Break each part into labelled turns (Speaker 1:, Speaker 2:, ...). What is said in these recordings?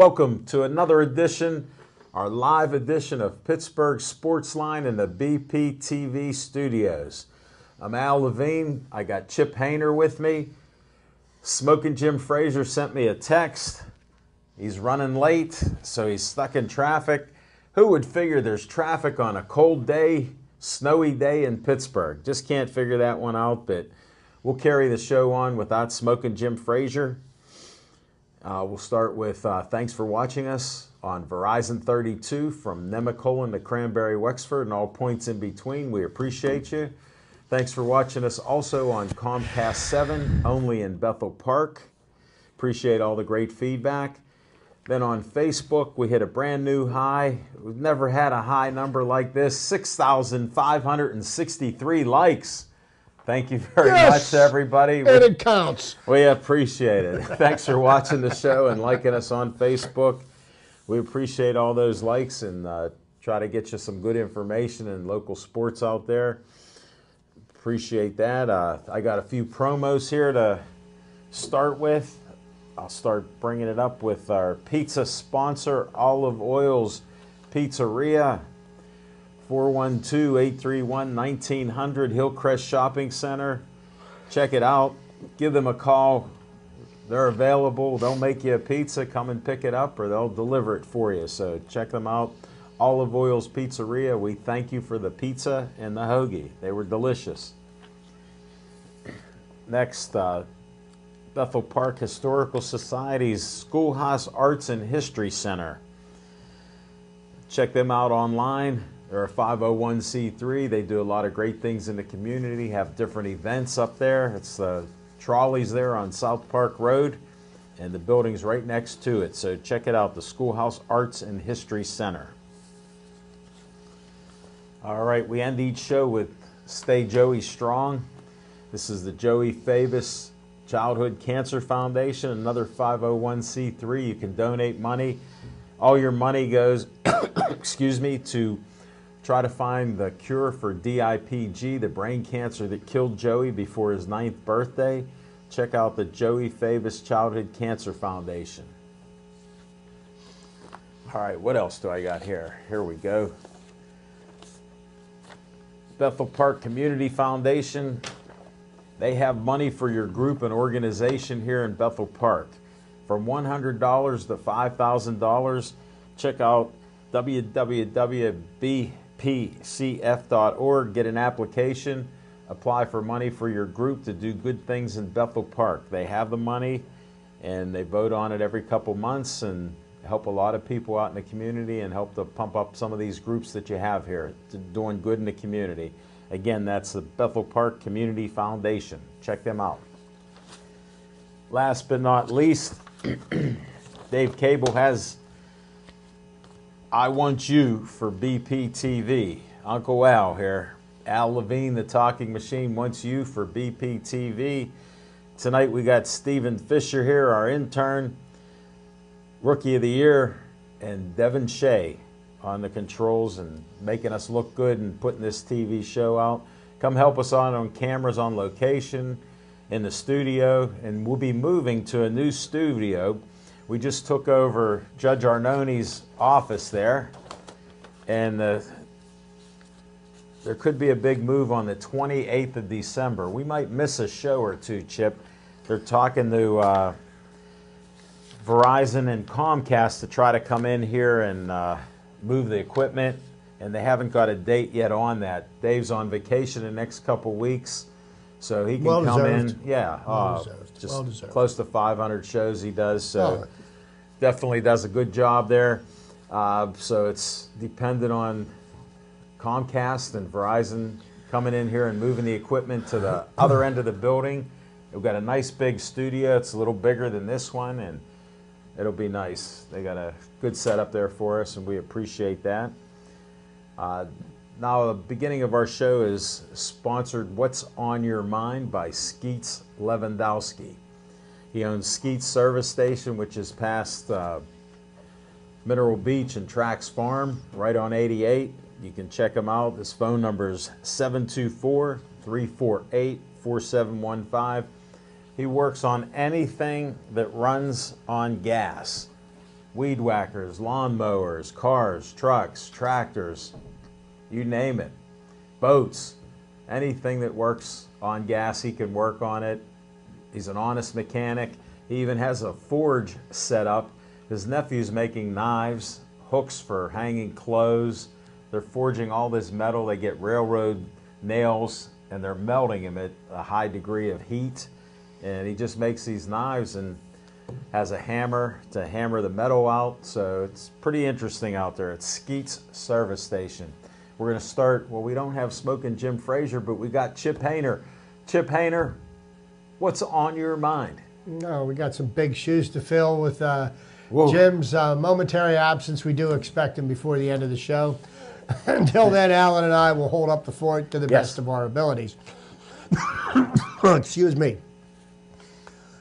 Speaker 1: Welcome to another edition, our live edition of Pittsburgh Sportsline in the BPTV studios. I'm Al Levine. I got Chip Hayner with me. Smoking Jim Frazier sent me a text. He's running late, so he's stuck in traffic. Who would figure there's traffic on a cold day, snowy day in Pittsburgh? Just can't figure that one out, but we'll carry the show on without Smoking Jim Frazier. We'll start with thanks for watching us on Verizon 32 from Nemacolin to Cranberry Wexford and all points in between. We appreciate you. Thanks for watching us also on Comcast 7, only in Bethel Park. Appreciate all the great feedback. Then on Facebook, we hit a brand new high. We've never had a high number like this, 6,563 likes. Thank you very much, everybody.
Speaker 2: And it counts.
Speaker 1: We appreciate it. Thanks for watching the show and liking us on Facebook. We appreciate all those likes and try to get you some good information and local sports out there. Appreciate that. I got a few promos here to start with. I'll start bringing it up with our pizza sponsor, Olive Oil's Pizzeria. 412-831-1900 Hillcrest Shopping Center. Check it out. Give them a call. They're available. They'll make you a pizza. Come and pick it up, or they'll deliver it for you. So check them out. Olive Oil's Pizzeria. We thank you for the pizza and the hoagie. They were delicious. Next, Bethel Park Historical Society's Schoolhouse Arts and History Center. Check them out online. They're a 501c3. They do a lot of great things in the community, have different events up there. It's the trolleys there on South Park Road, and the building's right next to it. So check it out, the Schoolhouse Arts and History Center. All right, we end each show with Stay Joey Strong. This is the Joey Favis Childhood Cancer Foundation, another 501c3. You can donate money. All your money goes, to try to find the cure for DIPG, the brain cancer that killed Joey before his 9th birthday. Check out the Joey Favis Childhood Cancer Foundation. All right, what else do I got here? Here we go. Bethel Park Community Foundation. They have money for your group and organization here in Bethel Park. From $100 to $5,000. Check out www.bpcf.org. Get an application. Apply for money for your group to do good things in Bethel Park. They have the money, and they vote on it every couple months and help a lot of people out in the community and help to pump up some of these groups that you have here, doing good in the community. Again, that's the Bethel Park Community Foundation. Check them out. Last but not least, Dave Cable has I Want You for BPTV. Uncle Al here. Al Levine, the talking machine, wants you for BPTV. Tonight we got Stephen Fisher here, our intern, Rookie of the Year, and Devin Shea on the controls and making us look good and putting this TV show out. Come help us on cameras on location, in the studio, and we'll be moving to a new studio. We just took over Judge Arnone's office there, and there could be a big move on the 28th of December. We might miss a show or two, Chip. They're talking to Verizon and Comcast to try to come in here and move the equipment, and they haven't got a date yet on that. Dave's on vacation the next couple weeks, so he can come in. Yeah, just close to 500 shows he does, so definitely does a good job there. So it's dependent on Comcast and Verizon coming in here and moving the equipment to the other end of the building. We've got a nice big studio. It's a little bigger than this one, and it'll be nice. They got a good setup there for us, and we appreciate that. Now, the beginning of our show is sponsored What's on Your Mind by Skeets Lewandowski. He owns Skeets Service Station, which is past Mineral Beach and Trax Farm, right on 88. You can check him out. His phone number is 724-348-4715. He works on anything that runs on gas. weed whackers, lawn mowers, cars, trucks, tractors, you name it, boats, anything that works on gas, he can work on it. He's an honest mechanic. He even has a forge set up. His nephew's making knives, hooks for hanging clothes. They're forging all this metal. They get railroad nails and they're melting them at a high degree of heat. And he just makes these knives and has a hammer to hammer the metal out. So it's pretty interesting out there at Skeets Service Station. We're going to start, well, we don't have Smoking Jim Frazier, but we got Chip Hayner. Chip Hayner, what's on your mind?
Speaker 2: No, we got some big shoes to fill with Jim's momentary absence. We do expect him before the end of the show. Until then, Alan and I will hold up the fort to the best of our abilities. Excuse me.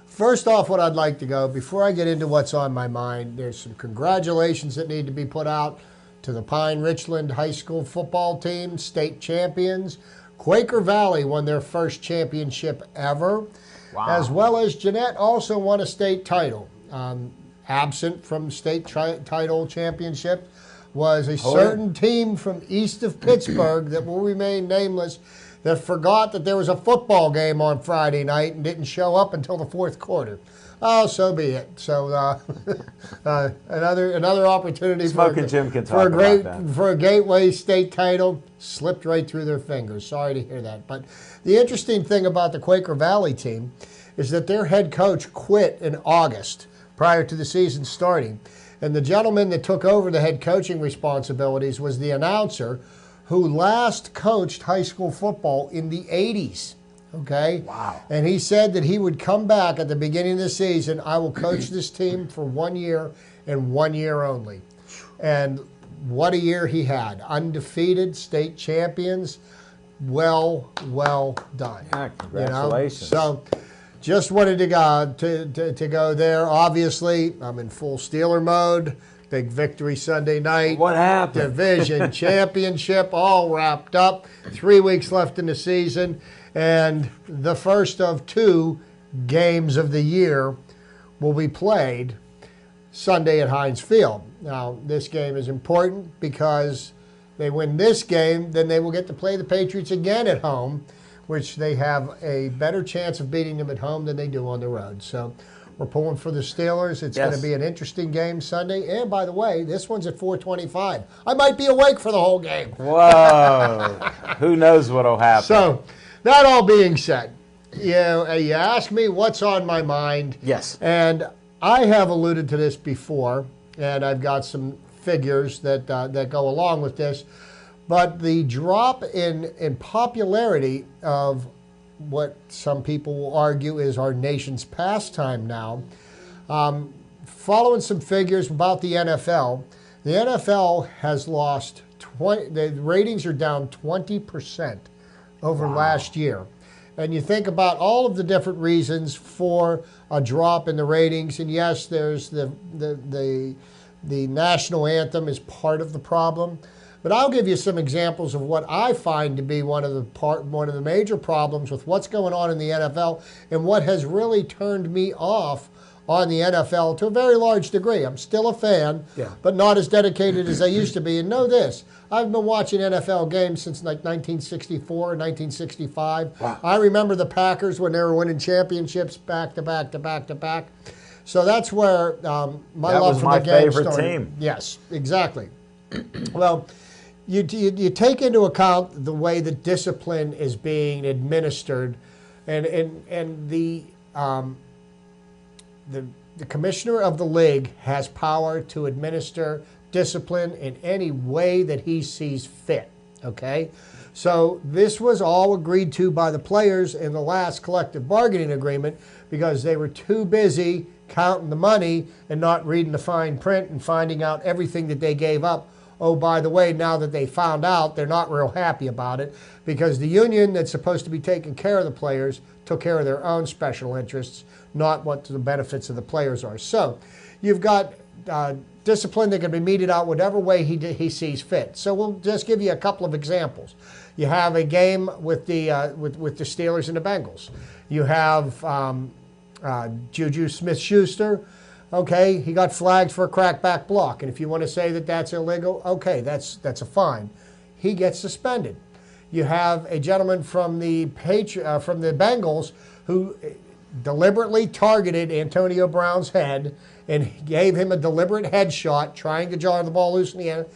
Speaker 2: First off, what I'd like to go, before I get into what's on my mind, there's some congratulations that need to be put out to the Pine Richland High School football team, state champions. Quaker Valley won their first championship ever. Wow. As well as Jeanette also won a state title. Absent from state title championship was a certain team from east of Pittsburgh that will remain nameless that forgot that there was a football game on Friday night and didn't show up until the fourth quarter. Oh, so be it. So another opportunity
Speaker 1: Smoking Jim can talk about that.
Speaker 2: For a Gateway state title slipped right through their fingers. Sorry to hear that. But the interesting thing about the Quaker Valley team is that their head coach quit in August prior to the season starting. And the gentleman that took over the head coaching responsibilities was the announcer who last coached high school football in the 80s. Okay?
Speaker 1: Wow.
Speaker 2: And he said that he would come back at the beginning of the season. I will coach this team for 1 year and 1 year only. And what a year he had. Undefeated, state champions. Well done.
Speaker 1: Yeah, congratulations.
Speaker 2: You know? So just wanted to go there. Obviously, I'm in full Steeler mode. Big victory Sunday night.
Speaker 1: What happened?
Speaker 2: Division championship all wrapped up. 3 weeks left in the season. And the first of 2 games of the year will be played Sunday at Heinz Field. Now, this game is important because they win this game, then they will get to play the Patriots again at home, which they have a better chance of beating them at home than they do on the road. So we're pulling for the Steelers. It's going to be an interesting game Sunday. And by the way, this one's at 4:25. I might be awake for the whole game.
Speaker 1: Whoa. Who knows what'll happen?
Speaker 2: So that all being said, you ask me what's on my mind.
Speaker 1: Yes.
Speaker 2: And I have alluded to this before, and I've got some figures that go along with this. But the drop in popularity of what some people will argue is our nation's pastime now, following some figures about the NFL has lost the ratings are down 20% over last year. And you think about all of the different reasons for a drop in the ratings, and yes, there's the national anthem is part of the problem. But I'll give you some examples of what I find to be one of the major problems with what's going on in the NFL and what has really turned me off on the NFL to a very large degree. I'm still a fan, but not as dedicated as I used to be. And know this, I've been watching NFL games since like 1964, 1965. Wow. I remember the Packers when they were winning championships back to back to back to back. So that's where my love for the game started. That was my favorite team. Yes, exactly. Well, you take into account the way that discipline is being administered, and the commissioner of the league has power to administer discipline in any way that he sees fit. Okay, so this was all agreed to by the players in the last collective bargaining agreement because they were too busy counting the money and not reading the fine print and finding out everything that they gave up. Oh, by the way, now that they found out, they're not real happy about it because the union that's supposed to be taking care of the players took care of their own special interests, not what the benefits of the players are. So you've got discipline that can be meted out whatever way he sees fit. So we'll just give you a couple of examples. You have a game with the Steelers and the Bengals. You have Juju Smith-Schuster Okay, he got flagged for a crackback block, and if you want to say that that's illegal, okay, that's a fine. He gets suspended. You have a gentleman from the Bengals who deliberately targeted Antonio Brown's head and gave him a deliberate headshot, trying to jar the ball loose in the end.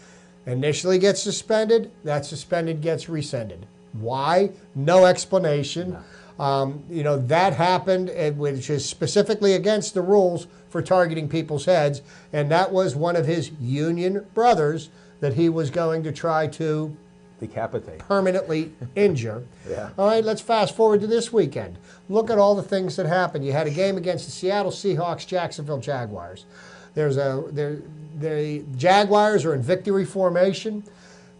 Speaker 2: Initially gets suspended. That suspended gets rescinded. Why? No explanation. No. That happened, which is specifically against the rules for targeting people's heads, and that was one of his union brothers that he was going to try to
Speaker 1: decapitate,
Speaker 2: permanently injure.
Speaker 1: Yeah.
Speaker 2: All right, let's fast forward to this weekend. Look at all the things that happened. You had a game against the Seattle Seahawks, Jacksonville Jaguars. The Jaguars are in victory formation.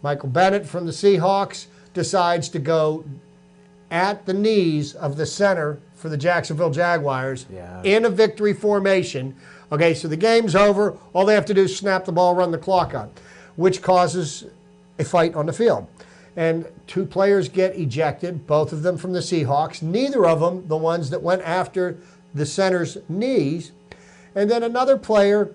Speaker 2: Michael Bennett from the Seahawks decides to go at the knees of the center for the Jacksonville Jaguars in a victory formation. Okay, so the game's over. All they have to do is snap the ball, run the clock out, which causes a fight on the field. And 2 players get ejected, both of them from the Seahawks, neither of them the ones that went after the center's knees. And then another player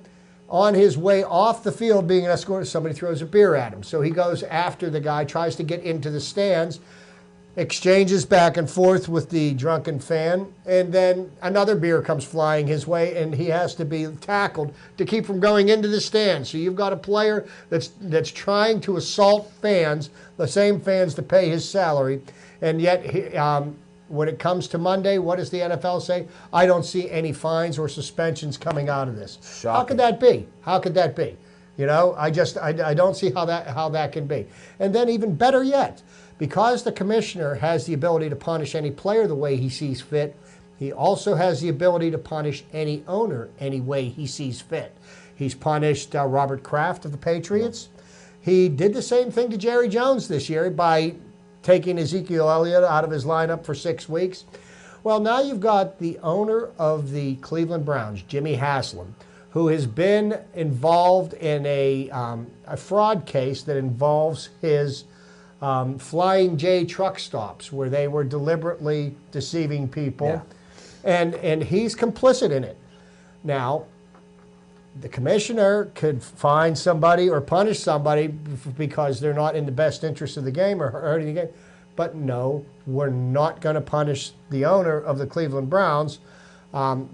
Speaker 2: on his way off the field being an escort, somebody throws a beer at him. So he goes after the guy, tries to get into the stands, exchanges back and forth with the drunken fan, and then another beer comes flying his way, and he has to be tackled to keep from going into the stands. So you've got a player that's trying to assault fans, the same fans that pay his salary, and yet when it comes to Monday, what does the NFL say? I don't see any fines or suspensions coming out of this.
Speaker 1: Shocking.
Speaker 2: How could that be? How could that be? I don't see how that can be. And then even better yet, because the commissioner has the ability to punish any player the way he sees fit, he also has the ability to punish any owner any way he sees fit. He's punished Robert Kraft of the Patriots. He did the same thing to Jerry Jones this year by taking Ezekiel Elliott out of his lineup for 6 weeks. Well, now you've got the owner of the Cleveland Browns, Jimmy Haslam, who has been involved in a fraud case that involves his Flying J truck stops, where they were deliberately deceiving people, and he's complicit in it. Now, the commissioner could fine somebody or punish somebody because they're not in the best interest of the game or hurting the game, but no, we're not going to punish the owner of the Cleveland Browns,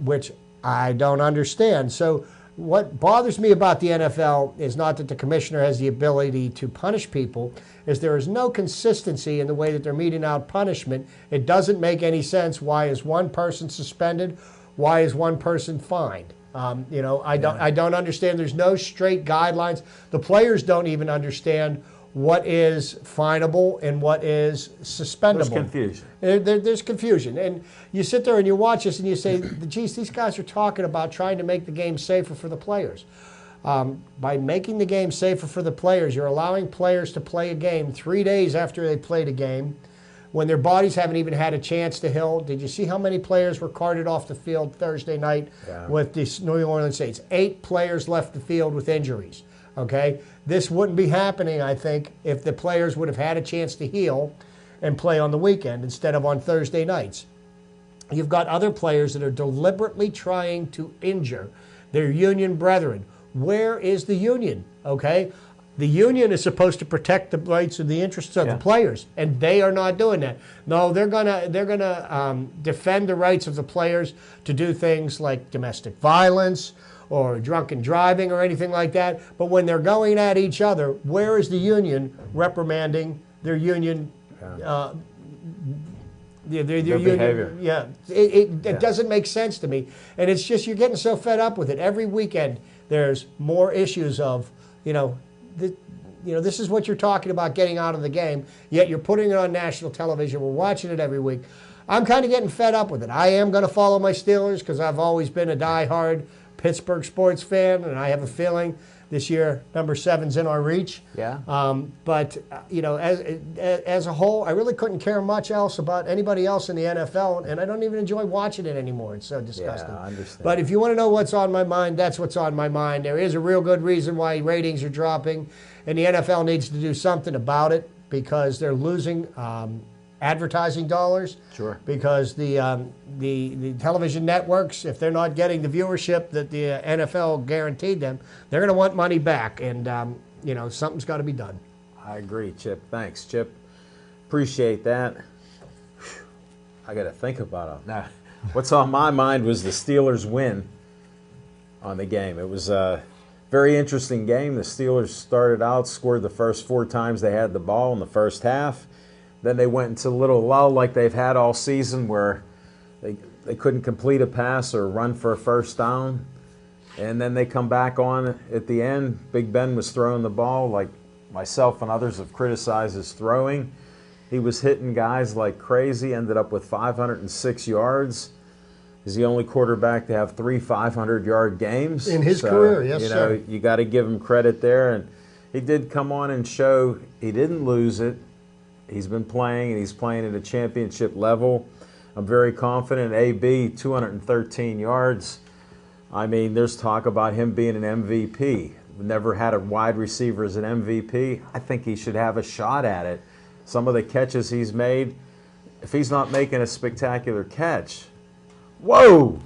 Speaker 2: which I don't understand. So what bothers me about the NFL is not that the commissioner has the ability to punish people, is there is no consistency in the way that they're meting out punishment. It doesn't make any sense. Why is one person suspended? Why is one person fined? I don't understand. There's no straight guidelines. The players don't even understand what is finable and what is suspendable.
Speaker 1: There's confusion.
Speaker 2: There's confusion. And you sit there and you watch this and you say, geez, these guys are talking about trying to make the game safer for the players. By making the game safer for the players, you're allowing players to play a game 3 days after they played a game when their bodies haven't even had a chance to heal. Did you see how many players were carted off the field Thursday night with the New Orleans Saints? 8 players left the field with injuries. Okay? This wouldn't be happening, I think, if the players would have had a chance to heal and play on the weekend instead of on Thursday nights. You've got other players that are deliberately trying to injure their union brethren. Where is the union? Okay? The union is supposed to protect the rights and the interests of the players, and they are not doing that. No, they're gonna defend the rights of the players to do things like domestic violence or drunken driving or anything like that. But when they're going at each other, where is the union reprimanding their union? Their
Speaker 1: behavior.
Speaker 2: Yeah, it doesn't make sense to me, and it's just you're getting so fed up with it. Every weekend there's more issues of this is what you're talking about getting out of the game, yet you're putting it on national television. We're watching it every week. I'm kind of getting fed up with it. I am going to follow my Steelers because I've always been a diehard Pittsburgh sports fan, and I have a feeling this year number 7's in our reach.
Speaker 1: Yeah.
Speaker 2: But as a whole, I really couldn't care much else about anybody else in the NFL, and I don't even enjoy watching it anymore. It's so disgusting.
Speaker 1: Yeah, I understand.
Speaker 2: But if you want to know what's on my mind, that's what's on my mind. There is a real good reason why ratings are dropping, and the NFL needs to do something about it because they're losing advertising dollars.
Speaker 1: Sure.
Speaker 2: Because the television networks, if they're not getting the viewership that the NFL guaranteed them, they're going to want money back, and something's got to be done.
Speaker 1: I agree, Chip. Thanks, Chip. Appreciate that. I got to think about it. Now, what's on my mind was the Steelers win on the game. It was a very interesting game. The Steelers started out, scored the first 4 times they had the ball in the first half. Then they went into a little lull like they've had all season where they couldn't complete a pass or run for a first down. And then they come back on at the end. Big Ben was throwing the ball like myself and others have criticized his throwing. He was hitting guys like crazy, ended up with 506 yards. He's the only quarterback to have 3 500-yard games.
Speaker 2: In his career, yes, sir.
Speaker 1: You got to give him credit there. And he did come on and show he didn't lose it. He's been playing, and he's playing at a championship level. I'm very confident. AB, 213 yards. I mean, there's talk about him being an MVP. Never had a wide receiver as an MVP. I think he should have a shot at it. Some of the catches he's made, if he's not making a spectacular catch, whoa!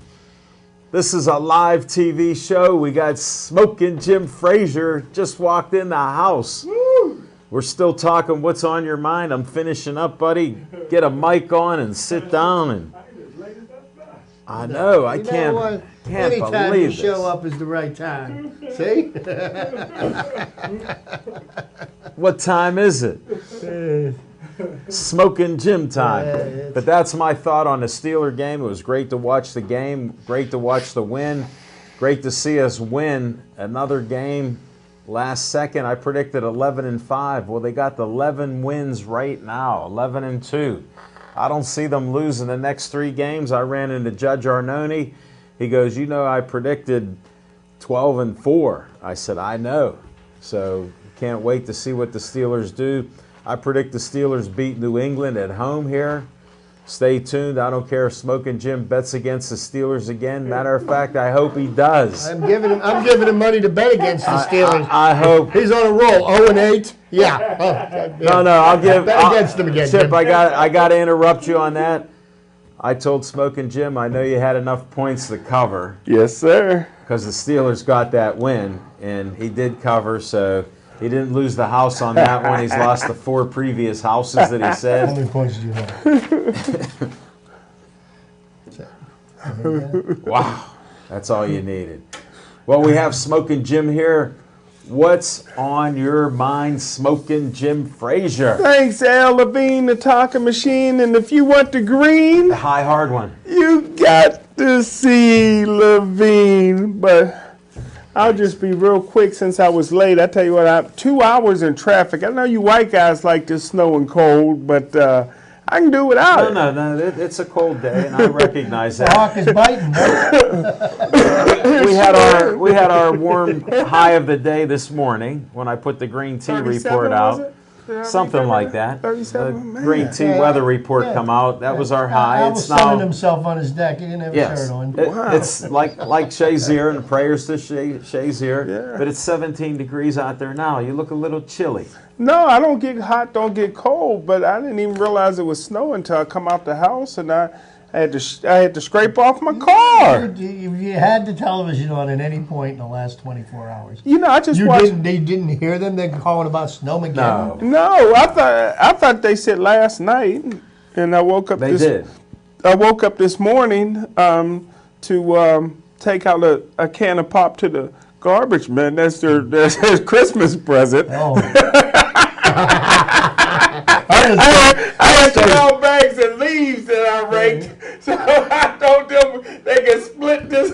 Speaker 1: This is a live TV show. We got Smoking Jim Frazier just walked in the house.
Speaker 3: Woo!
Speaker 1: We're still talking what's on your mind. I'm finishing up, buddy. Get a mic on and sit down. And I know, I can't
Speaker 2: Anytime
Speaker 1: believe
Speaker 2: you
Speaker 1: this.
Speaker 2: show up is the right time. See?
Speaker 1: What time is it? Smoking Jim time. But that's my thought on the Steeler game. It was great to watch the game, great to watch the win, great to see us win another game last second. I predicted 11-5. Well, they got the 11 wins right now, 11-2. I don't see them losing the next 3 games. I ran into Judge Arnone. He goes, I predicted 12-4. I said, I know. So can't wait to see what the Steelers do. I predict the Steelers beat New England at home here. Stay tuned. I don't care if Smoking Jim bets against the Steelers again. Matter of fact, I hope he does.
Speaker 2: I'm giving him money to bet against the Steelers.
Speaker 1: I hope.
Speaker 2: He's on a roll. 0-8. Yeah.
Speaker 1: No, I'll give.
Speaker 2: Bet against them again.
Speaker 1: Chip,
Speaker 2: Jim.
Speaker 1: I got to interrupt you on that. I told Smoking Jim I know you had enough points to cover.
Speaker 3: Yes, sir.
Speaker 1: Because the Steelers got that win, and he did cover, so he didn't lose the house on that one. He's lost the 4 previous houses that he
Speaker 2: How
Speaker 1: said.
Speaker 2: many points did you have?
Speaker 1: Wow, that's all you needed. Well, we have Smoking Jim here. What's on your mind, Smoking Jim Frazier?
Speaker 3: Thanks, Al Levine, the talking machine. And if you want the green,
Speaker 1: The high hard one.
Speaker 3: you got to see Levine. But I'll just be real quick since I was late. I tell you what, I'm 2 hours in traffic. I know you white guys like this snow and cold, but I can do without it.
Speaker 1: No, it's a cold day, and I recognize
Speaker 2: The
Speaker 1: that.
Speaker 2: hawk is biting.
Speaker 1: We had our warm high of the day this morning when I put the green tea
Speaker 3: 37,
Speaker 1: report
Speaker 3: was
Speaker 1: out.
Speaker 3: it?
Speaker 1: Something like that.
Speaker 3: 37,
Speaker 1: The
Speaker 3: man.
Speaker 1: green tea
Speaker 2: Yeah,
Speaker 1: weather report
Speaker 2: yeah.
Speaker 1: come out. That was our high.
Speaker 2: Al
Speaker 1: It's
Speaker 2: was sunning
Speaker 1: now.
Speaker 2: himself on his deck. He didn't have his
Speaker 1: Yes,
Speaker 2: shirt on.
Speaker 1: it's like Shazier and prayers to Shazier,
Speaker 3: Yeah.
Speaker 1: but it's 17 degrees out there now. You look a little chilly.
Speaker 3: No, I don't get hot, don't get cold, but I didn't even realize it was snowing until I come out the house and I had to scrape off my car.
Speaker 2: You had the television on at any point in the last 24 hours.
Speaker 3: You know, I just
Speaker 2: You
Speaker 3: watched.
Speaker 2: didn't hear them? They're calling about snowmageddon.
Speaker 1: No,
Speaker 3: No, I thought they said last night, and I woke up.
Speaker 1: they did.
Speaker 3: I woke up this morning to take out a can of pop to the garbage man. That's their Christmas present.
Speaker 2: Oh.
Speaker 3: I had 12 bags of leaves that I raked, so I told them they can split this.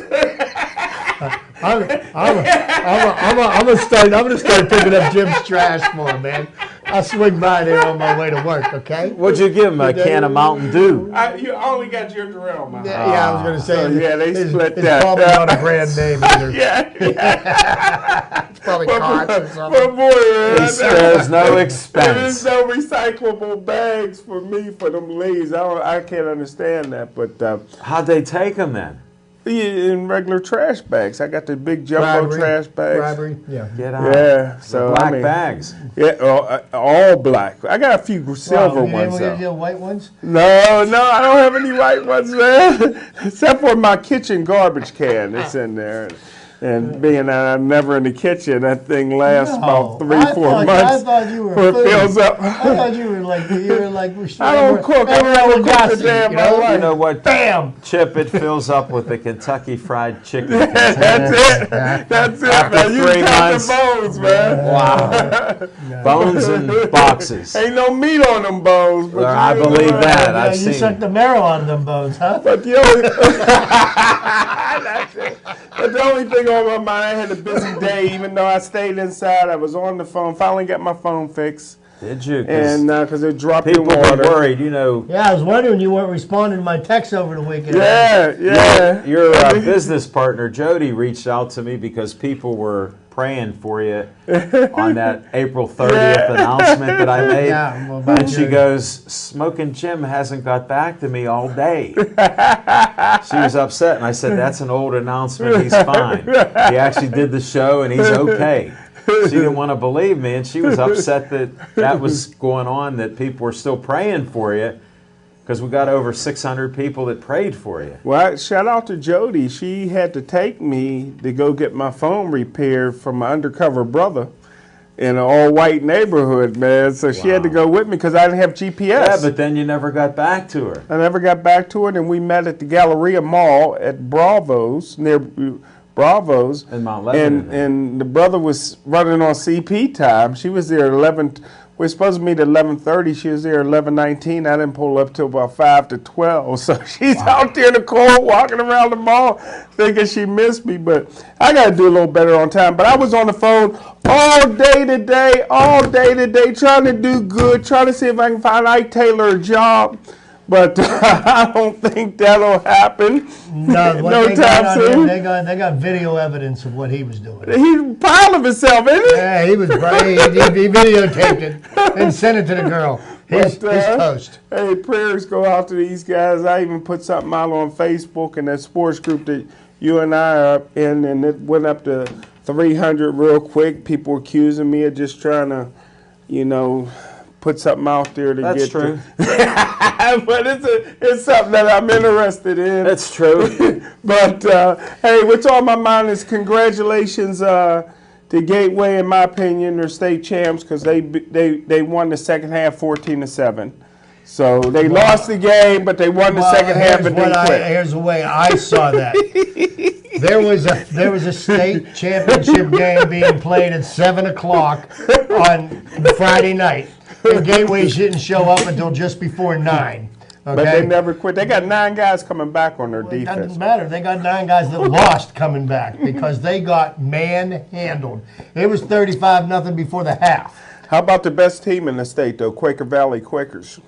Speaker 2: I'm gonna start picking up Jim's trash for him, man. I'll swing by there on my way to work. Okay.
Speaker 1: What'd you give him? A can of Mountain Dew?
Speaker 3: You only got ginger ale, man.
Speaker 2: Yeah, I was gonna say.
Speaker 3: So, yeah, they split
Speaker 2: it's
Speaker 3: that.
Speaker 2: probably not a brand name either.
Speaker 3: Yeah.
Speaker 2: It's probably Cots or
Speaker 3: But
Speaker 2: something.
Speaker 3: boy,
Speaker 1: He spares no
Speaker 3: There's
Speaker 1: expense.
Speaker 3: no recyclable bags for me for them leaves. I can't understand that, but
Speaker 1: How'd they take him then?
Speaker 3: In regular trash bags. I got the big jumbo trash bags.
Speaker 2: Bribery, yeah.
Speaker 1: Get out.
Speaker 3: Yeah, so
Speaker 1: Black bags.
Speaker 3: Yeah, all black. I got a few silver ones.
Speaker 2: You
Speaker 3: Though.
Speaker 2: get white ones?
Speaker 3: No, I don't have any white ones, man. Except for my kitchen garbage can. It's in there. And being that I'm never in the kitchen, that thing lasts about 3-4 months.
Speaker 2: I thought you were.
Speaker 3: Before it fills up.
Speaker 2: I thought you were like.
Speaker 3: I don't cook. I never cook the damn life.
Speaker 1: You know what?
Speaker 2: Bam!
Speaker 1: Chip, it fills up with the Kentucky Fried Chicken.
Speaker 3: That's it. That's it,
Speaker 1: After
Speaker 3: man. You
Speaker 1: 3
Speaker 3: count
Speaker 1: months.
Speaker 3: the bones, man.
Speaker 1: Wow. Bones in boxes.
Speaker 3: Ain't no meat on them bones. But
Speaker 1: I believe that. I've
Speaker 2: You
Speaker 1: seen
Speaker 2: sucked the marrow out of them bones, huh?
Speaker 3: But the only, that's it. But the only thing on my mind, I had a busy day. Even though I stayed inside, I was on the phone. Finally got my phone fixed.
Speaker 1: Did you?
Speaker 3: And because it dropped in
Speaker 1: people were
Speaker 3: water.
Speaker 1: worried, you know.
Speaker 2: Yeah, I was wondering you weren't responding to my texts over the weekend.
Speaker 3: Yeah.
Speaker 1: Your business partner, Jody, reached out to me because people were praying for you on that April 30th announcement that I made.
Speaker 2: Yeah, well, about
Speaker 1: And she
Speaker 2: your-
Speaker 1: goes, Smoking Jim hasn't got back to me all day. She was upset, and I said, that's an old announcement. He's fine. He actually did the show, and he's okay. She didn't want to believe me, and she was upset that was going on, that people were still praying for you, because we got over 600 people that prayed for you.
Speaker 3: Well, shout out to Jody. She had to take me to go get my phone repaired from my undercover brother in an all-white neighborhood, man. So she had to go with me because I didn't have GPS.
Speaker 1: Yeah, but then you never got back to her.
Speaker 3: I never got back to her, and we met at the Galleria Mall at Bravo's, near Bravo's.
Speaker 1: In Mount Lebanon.
Speaker 3: And the brother was running on CP time. She was there at 11. We're supposed to meet at 11:30. She was there at 11:19. I didn't pull up till about 5 to 12. So she's out there in the cold walking around the mall thinking she missed me. But I got to do a little better on time. But I was on the phone all day today, trying to do good, trying to see if I can find Ike Taylor a job. But I don't think that'll happen.
Speaker 2: No,
Speaker 3: time soon.
Speaker 2: They got video evidence of what he was doing.
Speaker 3: He's proud of himself, isn't he?
Speaker 2: Yeah, he was great. He videotaped it and sent it to the girl. His post.
Speaker 3: Hey, prayers go out to these guys. I even put something out on Facebook in that sports group that you and I are in, and it went up to 300 real quick. People accusing me of just trying to, put something out there to
Speaker 1: That's
Speaker 3: get.
Speaker 1: true.
Speaker 3: But it's something that I'm interested in.
Speaker 1: That's true.
Speaker 3: But hey, what's on my mind is congratulations to Gateway. In my opinion, they're state champs because they won the second half 14-7. So they lost the game, but they won the second half and didn't quit.
Speaker 2: Here's the way I saw that. There was a state championship game being played at 7 o'clock on Friday night. And Gateway didn't show up until just before 9. Okay?
Speaker 3: But they never quit. They got 9 guys coming back on their
Speaker 2: It
Speaker 3: defense.
Speaker 2: doesn't matter. They got 9 guys that lost coming back because they got manhandled. It was 35-0 before the half.
Speaker 3: How about the best team in the state, though? Quaker Valley Quakers.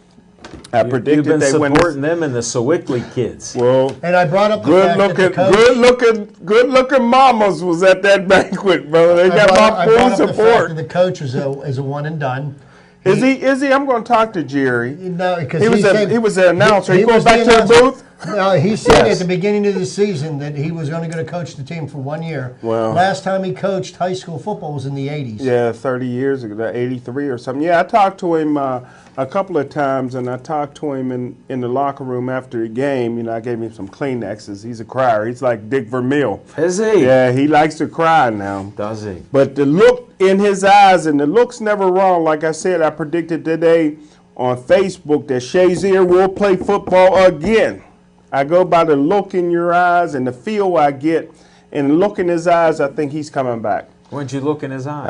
Speaker 3: I
Speaker 1: You've
Speaker 3: predicted
Speaker 1: been
Speaker 3: they win.
Speaker 1: supporting them and the Sewickley kids.
Speaker 3: Well,
Speaker 2: And I brought up the fact that the coach,
Speaker 3: good looking mamas was at that banquet, brother. They got my
Speaker 2: I
Speaker 3: full
Speaker 2: brought up the fact
Speaker 3: support.
Speaker 2: that the coach is a one and done.
Speaker 3: Is he? I'm going to talk to Jerry.
Speaker 2: No, because
Speaker 3: He was the announcer. He going
Speaker 2: was
Speaker 3: back
Speaker 2: the
Speaker 3: to the
Speaker 2: announcer.
Speaker 3: booth?
Speaker 2: No, he said
Speaker 1: Yes.
Speaker 2: at the beginning of the season that he was only going to coach the team for 1 year.
Speaker 3: Well.
Speaker 2: Last time he coached high school football was in the 80s.
Speaker 3: Yeah, 30 years ago, 83 or something. Yeah, I talked to him a couple of times, and I talked to him in the locker room after the game. I gave him some Kleenexes. He's a crier. He's like Dick Vermeil.
Speaker 1: Is he?
Speaker 3: Yeah, he likes to cry now.
Speaker 1: Does he?
Speaker 3: But the look in his eyes, and the look's never wrong. Like I said, I predicted today on Facebook that Shazier will play football again. I go by the look in your eyes and the feel I get. And the look in his eyes, I think he's coming back.
Speaker 1: When'd you look in his eyes?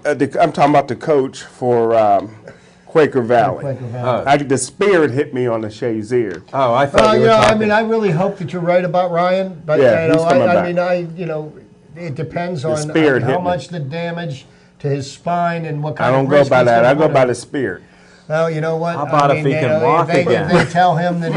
Speaker 3: I think I'm talking about the coach for Quaker Valley.
Speaker 2: Quaker Valley.
Speaker 3: The spirit hit me on the Shazier.
Speaker 1: Oh, I thought you were
Speaker 2: I
Speaker 1: talking.
Speaker 2: mean, I really hope that you're right about Ryan, but
Speaker 3: Yeah, he's coming back.
Speaker 2: it depends on
Speaker 3: spirit
Speaker 2: how
Speaker 3: hit me.
Speaker 2: much the damage to his spine and what
Speaker 3: I
Speaker 2: kind
Speaker 3: don't
Speaker 2: of
Speaker 3: go
Speaker 2: risk
Speaker 3: by
Speaker 2: he's
Speaker 3: that.
Speaker 2: gonna
Speaker 3: I go
Speaker 2: put
Speaker 3: by
Speaker 2: in.
Speaker 3: the spirit.
Speaker 2: Well, you know what?
Speaker 1: How about if he can walk again?
Speaker 2: If they tell him that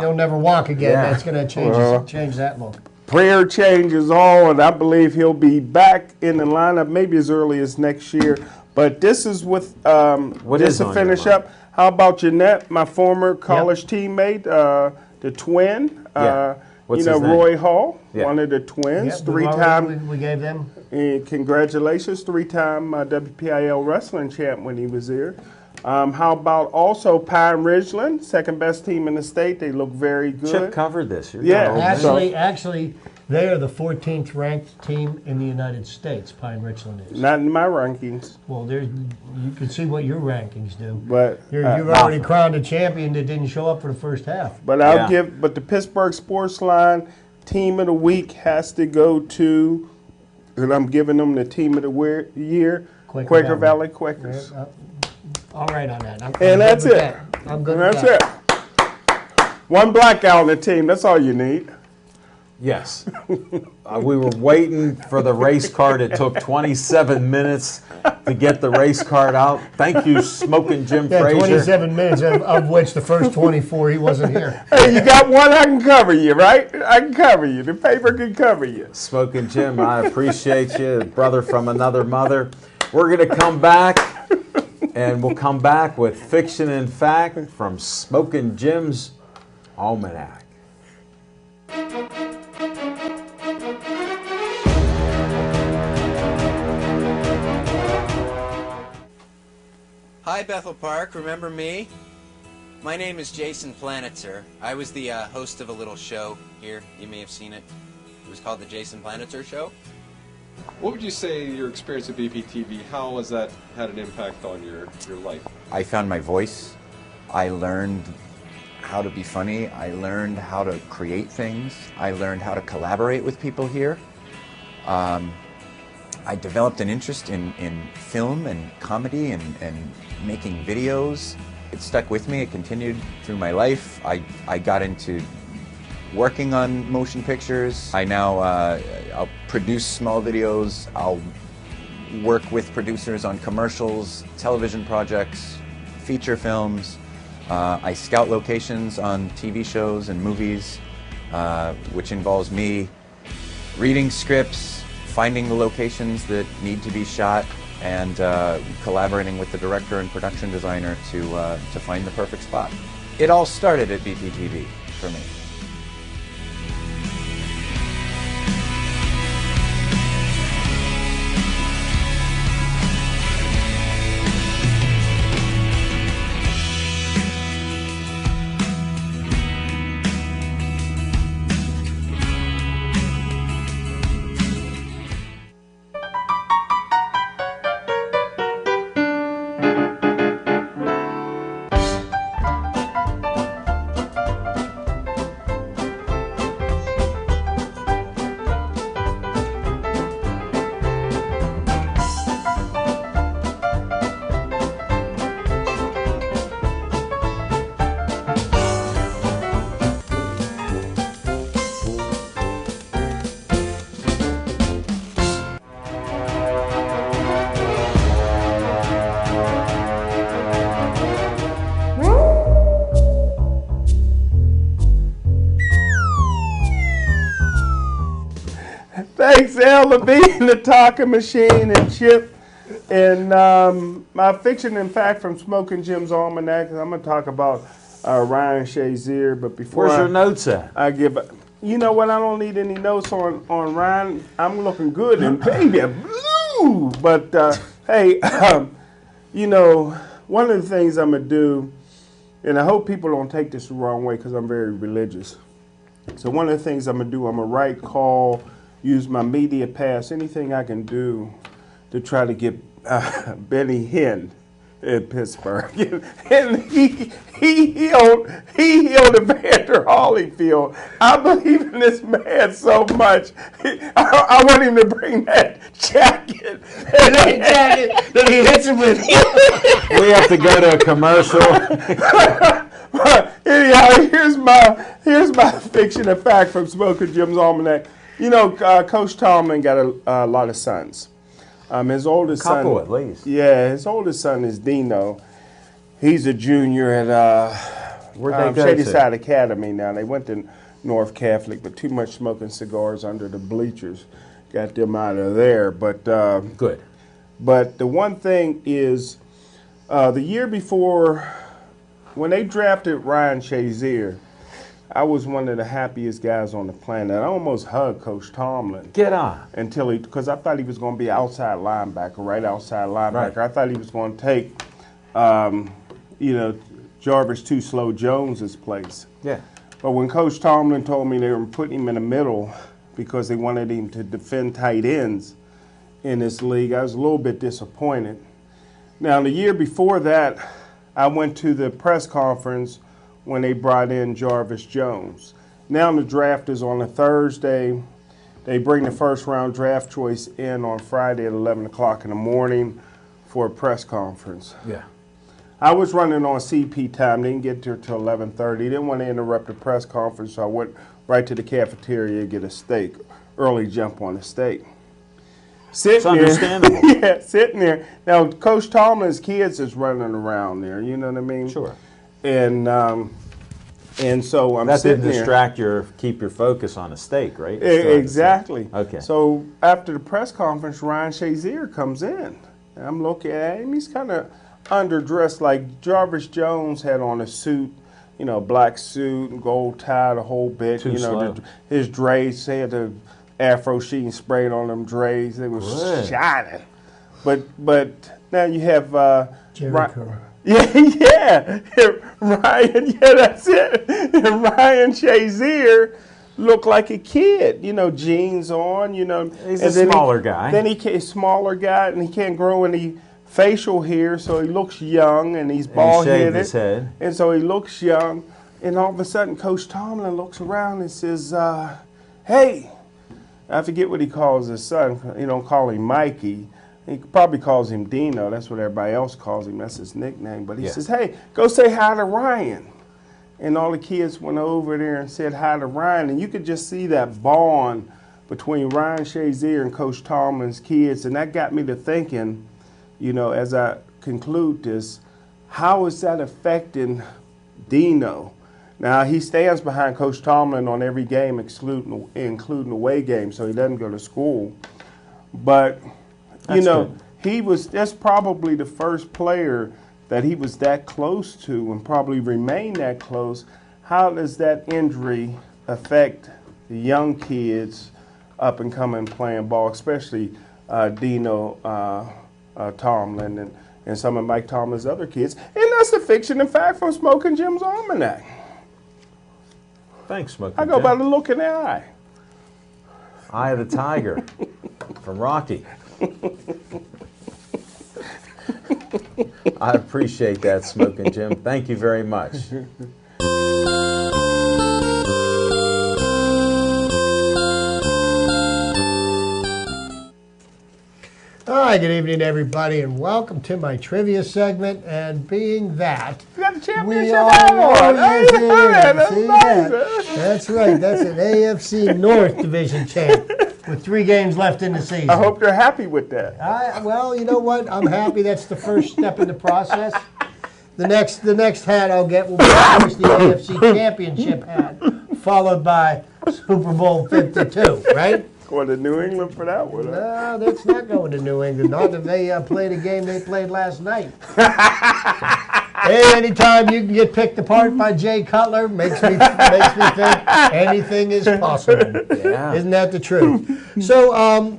Speaker 2: he'll never walk again,
Speaker 1: Yeah.
Speaker 2: that's going to change that look.
Speaker 3: Prayer changes all, and I believe he'll be back in the lineup maybe as early as next year. But this is with
Speaker 1: What
Speaker 3: just
Speaker 1: is
Speaker 3: to
Speaker 1: on
Speaker 3: finish
Speaker 1: your
Speaker 3: up. How about Jeanette, my former college teammate, the twin?
Speaker 1: Yeah. What's
Speaker 3: you know,
Speaker 1: his name?
Speaker 3: Roy Hall,
Speaker 1: Yeah.
Speaker 3: one of the twins,
Speaker 2: Yep,
Speaker 3: three-time.
Speaker 2: we gave them.
Speaker 3: And congratulations, three-time WPIL wrestling champ when he was there. How about also Pine Ridgeland, second best team in the state? They look very good.
Speaker 1: Chip covered this. You're
Speaker 3: Yeah.
Speaker 1: not old man.
Speaker 2: Actually, they are the 14th ranked team in the United States. Pine Richland is.
Speaker 3: Not in my rankings,
Speaker 2: Well, there's you can see what your rankings do.
Speaker 3: but
Speaker 2: You've already crowned a champion that didn't show up for the first half.
Speaker 3: but
Speaker 1: Yeah.
Speaker 3: but the Pittsburgh Sports Line team of the week has to go to, and I'm giving them the team of the year, Quaker Valley Quakers.
Speaker 2: All right on that. I'm
Speaker 3: And
Speaker 2: good
Speaker 3: that's
Speaker 2: with
Speaker 3: it.
Speaker 2: that. I'm good
Speaker 3: And
Speaker 2: with
Speaker 3: that's
Speaker 2: that.
Speaker 3: it. One black guy on the team. That's all you need.
Speaker 1: Yes. We were waiting for the race card. It took 27 minutes to get the race card out. Thank you, Smoking Jim
Speaker 2: Yeah,
Speaker 1: Frazier.
Speaker 2: 27 minutes, of which the first 24 he wasn't here.
Speaker 3: Hey, you got one, I can cover you, right? I can cover you. The paper can cover you.
Speaker 1: Smoking Jim, I appreciate you, brother from another mother. We're going to come back, and we'll come back with Fiction and Fact from Smoking Jim's Almanac.
Speaker 4: Hi, Bethel Park. Remember me? My name is Jason Planitzer. I was the host of a little show here. You may have seen it. It was called The Jason Planitzer Show.
Speaker 5: What would you say your experience at BPTV, how has that had an impact on your life?
Speaker 6: I found my voice. I learned how to be funny. I learned how to create things. I learned how to collaborate with people here. I developed an interest in film and comedy and making videos. It stuck with me. It continued through my life. I got into working on motion pictures. I now I'll produce small videos. I'll work with producers on commercials, television projects, feature films. I scout locations on TV shows and movies, which involves me reading scripts, finding the locations that need to be shot, and collaborating with the director and production designer to find the perfect spot. It all started at BPTV for me.
Speaker 3: Thanks, Al Levine, the talking machine, and Chip. And my fiction and fact from Smoking Jim's Almanac. I'm going to talk about Ryan Shazier, but before
Speaker 1: Where's your notes at?
Speaker 3: I give, you know what? I don't need any notes on Ryan. I'm looking good and baby blue. But hey, you know, one of the things I'm gonna do, and I hope people don't take this the wrong way because I'm very religious. So one of the things I'm gonna do, I'm gonna write, call, use my media pass, anything I can do to try to get Benny Hinn in Pittsburgh. And he healed Evander Holyfield. I believe in this man so much. I want him to bring that jacket.
Speaker 2: That he hits him with.
Speaker 1: We have to go to a commercial.
Speaker 3: Anyhow, here's my fiction and fact from Smoking Jim's Almanac. You know, Coach Tallman got a lot of sons. His oldest son,
Speaker 1: Couple at least.
Speaker 3: Yeah, his oldest son is Dino. He's a junior at
Speaker 1: Where'd they go
Speaker 3: Shady
Speaker 1: to?
Speaker 3: Side Academy now. They went to North Catholic, but too much smoking cigars under the bleachers got them out of there. But
Speaker 1: Good.
Speaker 3: But the one thing is, the year before, when they drafted Ryan Shazier, I was one of the happiest guys on the planet. I almost hugged Coach Tomlin.
Speaker 1: Get on.
Speaker 3: Because I thought he was going to be outside linebacker, right outside linebacker.
Speaker 1: Right.
Speaker 3: I thought he was going to take, Jarvis Too Slow Jones's place.
Speaker 1: Yeah.
Speaker 3: But when Coach Tomlin told me they were putting him in the middle because they wanted him to defend tight ends in this league, I was a little bit disappointed. Now, the year before that, I went to the press conference when they brought in Jarvis Jones. Now the draft is on a Thursday. They bring the first round draft choice in on Friday at 11 o'clock in the morning for a press conference.
Speaker 1: Yeah.
Speaker 3: I was running on CP time. Didn't get there till 11:30. Didn't want to interrupt the press conference, so I went right to the cafeteria to get a steak. Early jump on a steak. Sitting
Speaker 1: It's understandable.
Speaker 3: there, yeah, sitting there. Now, Coach Tomlin's kids is running around there. You know what I mean?
Speaker 1: Sure.
Speaker 3: And so I'm
Speaker 1: That
Speaker 3: sitting
Speaker 1: didn't
Speaker 3: there.
Speaker 1: distract keep your focus on a steak, right? Still had to
Speaker 3: Exactly.
Speaker 1: say. Okay.
Speaker 3: So after the press conference, Ryan Shazier comes in. And I'm looking at him. He's kind of underdressed, like Jarvis Jones had on a suit, black suit and gold tie, the whole bit.
Speaker 1: Too slow.
Speaker 3: His Drays, they had the Afro sheen sprayed on them Drays. They were
Speaker 1: Good.
Speaker 3: shining. But now you have
Speaker 2: Jericho.
Speaker 3: Yeah. Ryan, yeah, that's it. Ryan Shazier looked like a kid, jeans on,
Speaker 1: He's
Speaker 3: and
Speaker 1: a
Speaker 3: then
Speaker 1: smaller guy.
Speaker 3: Then smaller guy, and he can't grow any facial hair, so he looks young, and he's
Speaker 1: And he
Speaker 3: bald
Speaker 1: shaved
Speaker 3: headed,
Speaker 1: his head.
Speaker 3: and so he looks young. And all of a sudden, Coach Tomlin looks around and says, "Hey," I forget what he calls his son. He don't call him Mikey. He probably calls him Dino. That's what everybody else calls him. That's his nickname. But he
Speaker 1: Yeah.
Speaker 3: says, "Hey, go say hi to Ryan." And all the kids went over there and said hi to Ryan. And you could just see that bond between Ryan Shazier and Coach Tomlin's kids. And that got me to thinking, as I conclude this, how is that affecting Dino? Now, he stands behind Coach Tomlin on every game, including away games, so he doesn't go to school. But,
Speaker 1: That's good.
Speaker 3: that's probably the first player that he was that close to and probably remain that close. How does that injury affect the young kids up and coming playing ball, especially Dino Tomlin and some of Mike Tomlin's other kids? And that's the fiction and fact from Smoking Jim's Almanac.
Speaker 1: Thanks, Smokey
Speaker 3: I go
Speaker 1: Jim.
Speaker 3: by the look in the eye.
Speaker 1: Eye of the Tiger from Rocky. I appreciate that, Smoking Jim. Thank you very much.
Speaker 2: Hi, good evening, everybody, and welcome to my trivia segment. And being that,
Speaker 3: You got the
Speaker 2: we
Speaker 3: championship
Speaker 2: are.
Speaker 3: hat on.
Speaker 2: Yes, it is.
Speaker 3: That's
Speaker 2: See
Speaker 3: nice,
Speaker 2: that?
Speaker 3: huh?
Speaker 2: That's right. That's an AFC North Division champ with 3 games left in the season.
Speaker 3: I hope they're happy with that.
Speaker 2: Well, you know what? I'm happy. That's the first step in the process. The next hat I'll get will be, of course, the AFC Championship hat, followed by Super Bowl 52. Right?
Speaker 3: Going to New England for that one. Huh?
Speaker 2: No, that's not going to New England. Not if they play the game they played last night. Hey, anytime you can get picked apart by Jay Cutler makes me think anything is possible.
Speaker 1: Yeah.
Speaker 2: Isn't that the truth? So,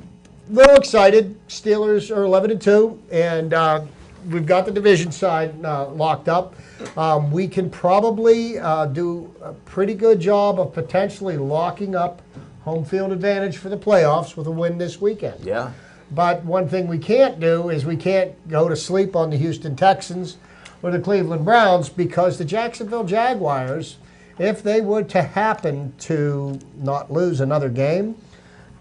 Speaker 2: little excited. Steelers are 11-2, and we've got the division side locked up. We can probably do a pretty good job of potentially locking up home field advantage for the playoffs with a win this weekend.
Speaker 1: Yeah.
Speaker 2: But one thing we can't do is we can't go to sleep on the Houston Texans or the Cleveland Browns, because the Jacksonville Jaguars, if they were to happen to not lose another game,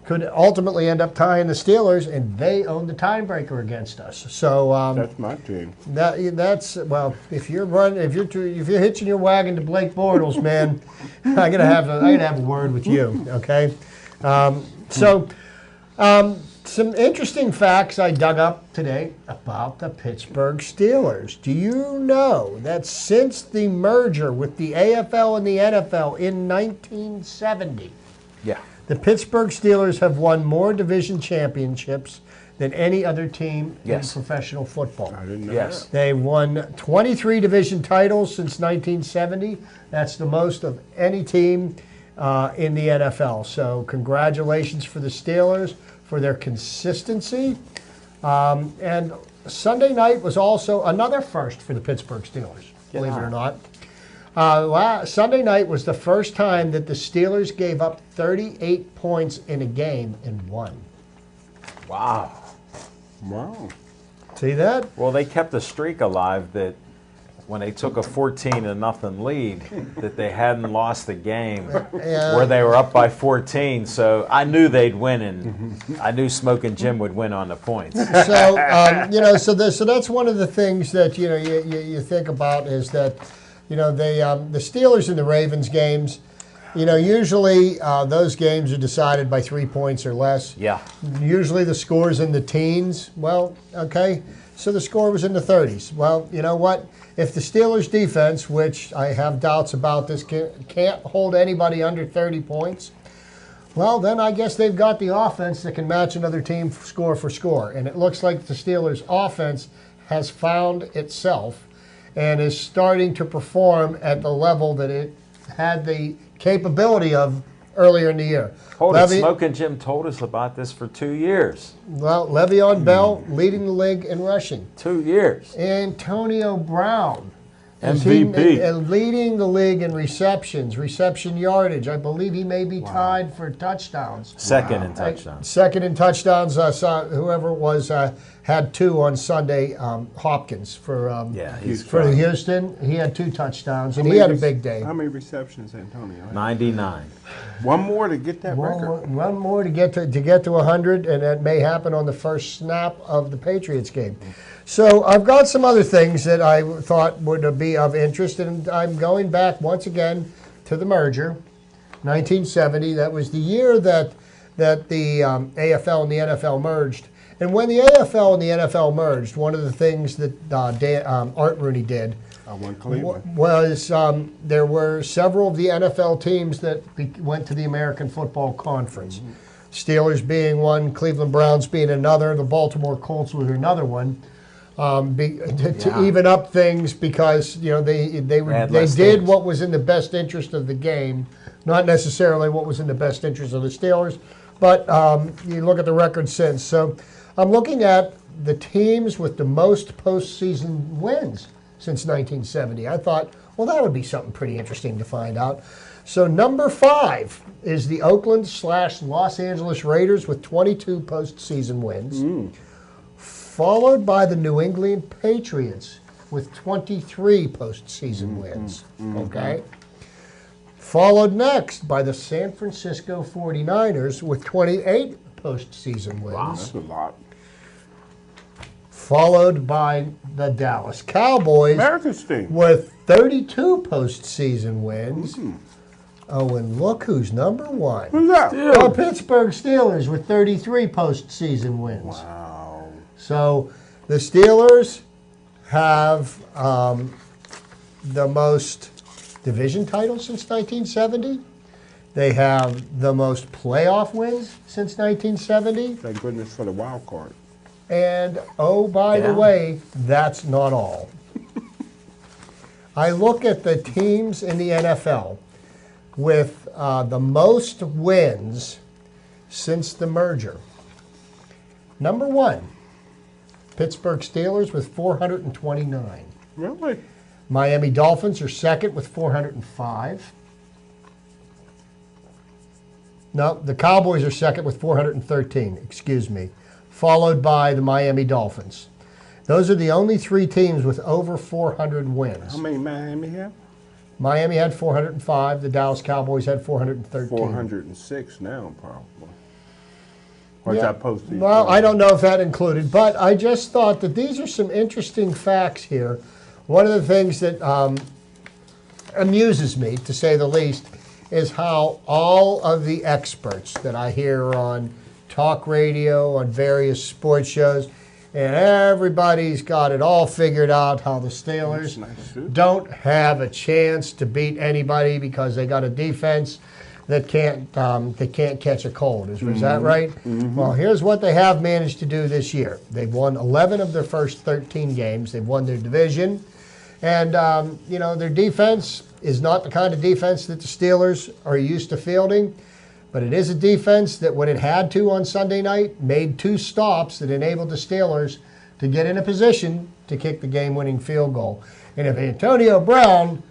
Speaker 2: could ultimately end up tying the Steelers, and they own the tiebreaker against us. So
Speaker 3: That's my team.
Speaker 2: that's well, if you're hitching your wagon to Blake Bortles, man, I'm gonna have a word with you, okay? Some interesting facts I dug up today about the Pittsburgh Steelers. Do you know that since the merger with the AFL and the NFL in 1970,
Speaker 1: Yeah.
Speaker 2: the Pittsburgh Steelers have won more division championships than any other team
Speaker 1: Yes.
Speaker 2: in professional football.
Speaker 3: I didn't know
Speaker 1: Yes.
Speaker 2: They won 23 division titles since 1970. That's the most of any team in the NFL. So congratulations for the Steelers for their consistency. And Sunday night was also another first for the Pittsburgh Steelers, believe it or not. Sunday night was the first time that the Steelers gave up 38 points in a game and won.
Speaker 1: Wow.
Speaker 3: that. Wow.
Speaker 2: See that?
Speaker 1: Well, they kept the streak alive that when they took a 14-0 lead, that they hadn't lost a game where they were up by 14. So I knew they'd win, and I knew Smoking Jim would win on the points.
Speaker 2: So, so that's one of the things that you think about is that, the Steelers and the Ravens games, usually those games are decided by 3 points or less.
Speaker 1: Yeah.
Speaker 2: Usually the score's in the teens. Well, okay, so the score was in the 30s. Well, you know what? If the Steelers defense, which I have doubts about this, can't hold anybody under 30 points, well, then I guess they've got the offense that can match another team score for score. And it looks like the Steelers' offense has found itself and is starting to perform at the level that it had the capability of earlier in the year.
Speaker 1: Hold it, Smoking Jim told us about this for 2 years.
Speaker 2: Well, Le'Veon Bell leading the league in rushing.
Speaker 1: 2 years.
Speaker 2: Antonio Brown.
Speaker 1: MVP.
Speaker 2: Leading the league in reception yardage. I believe he may be tied for touchdowns.
Speaker 1: Second in touchdowns.
Speaker 2: Second in touchdowns. Whoever it was had 2 on Sunday. Hopkins for Houston. He had 2 touchdowns, and he had a big day.
Speaker 3: How many receptions, Antonio?
Speaker 1: 99.
Speaker 3: One more to get that record.
Speaker 2: One more to get to 100, and that may happen on the first snap of the Patriots game. So I've got some other things that I thought would be of interest, and I'm going back once again to the merger, 1970. That was the year that the AFL and the NFL merged. And when the AFL and the NFL merged, one of the things that Art Rooney did was there were several of the NFL teams that went to the American Football Conference. Mm-hmm. Steelers being one, Cleveland Browns being another, the Baltimore Colts was another one. To even up things because they did what was in the best interest of the game, not necessarily what was in the best interest of the Steelers. But you look at the record since. So I'm looking at the teams with the most postseason wins since 1970. I thought, well, that would be something pretty interesting to find out. So number 5 is the Oakland/Los Angeles Raiders with 22 postseason wins. Followed by the New England Patriots with 23 postseason wins. Okay. Followed next by the San Francisco 49ers with 28 postseason wins.
Speaker 3: Wow, that's a lot.
Speaker 2: Followed by the Dallas Cowboys
Speaker 3: America's team
Speaker 2: with 32 postseason wins. Oh, and look who's number 1.
Speaker 3: Who's that?
Speaker 2: The Pittsburgh Steelers with 33 postseason wins.
Speaker 3: Wow.
Speaker 2: So the Steelers have the most division titles since 1970. They have the most playoff wins since 1970.
Speaker 3: Thank goodness for the wild card.
Speaker 2: And, oh, by the way, that's not all. I look at the teams in the NFL with the most wins since the merger. Number 1. Pittsburgh Steelers with 429.
Speaker 3: Really?
Speaker 2: Miami Dolphins are second with 405. No, the Cowboys are second with 413, excuse me, followed by the Miami Dolphins. Those are the only 3 teams with over 400 wins.
Speaker 3: How many Miami have?
Speaker 2: Miami had 405. The Dallas Cowboys had 413.
Speaker 3: 406 now, probably. Or is that postseason?
Speaker 2: Well, I don't know if that included, but I just thought that these are some interesting facts here. One of the things that amuses me, to say the least, is how all of the experts that I hear on talk radio, on various sports shows, and everybody's got it all figured out how the Steelers don't have a chance to beat anybody because they got a defense that can't catch a cold. Is that right? Well, here's what they have managed to do this year. They've won 11 of their first 13 games. They've won their division, and their defense is not the kind of defense that the Steelers are used to fielding. But it is a defense that, when it had to on Sunday night, made 2 stops that enabled the Steelers to get in a position to kick the game-winning field goal. And if Antonio Brown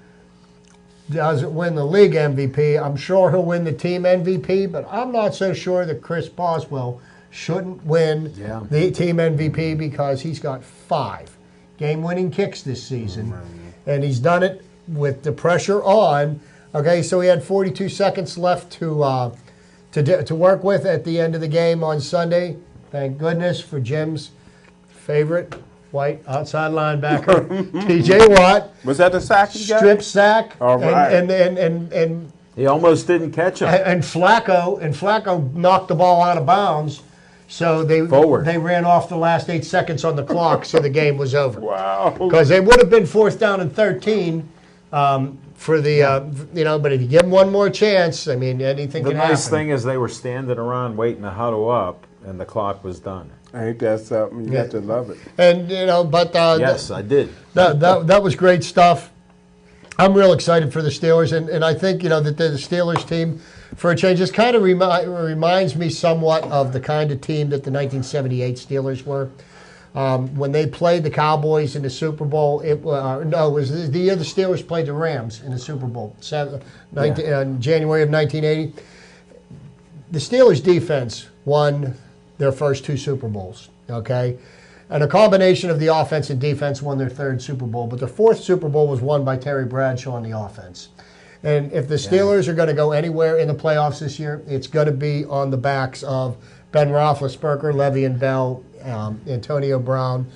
Speaker 2: doesn't win the league MVP, I'm sure he'll win the team MVP, but I'm not so sure that Chris Boswell shouldn't win the team MVP because he's got 5 game-winning kicks this season. And he's done it with the pressure on. Okay, so he had 42 seconds left to work with at the end of the game on Sunday. Thank goodness for Jim's favorite white outside linebacker, T.J. Watt.
Speaker 3: Was that the sack he got?
Speaker 2: Strip sack.
Speaker 3: All right.
Speaker 2: And
Speaker 1: He almost didn't catch him.
Speaker 2: and Flacco knocked the ball out of bounds. So they ran off the last 8 seconds on the clock, so the game was over.
Speaker 3: Wow.
Speaker 2: Because they would have been 4th down and 13 for the, but if you give them one more chance, I mean, anything
Speaker 1: The
Speaker 2: can
Speaker 1: nice
Speaker 2: happen.
Speaker 1: thing is they were standing around waiting to huddle up, and the clock was done.
Speaker 3: Ain't that something? You got to love it.
Speaker 2: And, but
Speaker 1: Yes, I did.
Speaker 2: that was great stuff. I'm real excited for the Steelers, and I think, that the Steelers team, for a change, just kind of reminds me somewhat of the kind of team that the 1978 Steelers were. When they played the Cowboys in the Super Bowl, it was the year the Steelers played the Rams in the Super Bowl, January of 1980. The Steelers defense won their first 2 Super Bowls, okay? And a combination of the offense and defense won their 3rd Super Bowl, but the 4th Super Bowl was won by Terry Bradshaw on the offense. And if the Steelers are going to go anywhere in the playoffs this year, it's going to be on the backs of Ben Roethlisberger, Le'Veon Bell, Antonio Brown,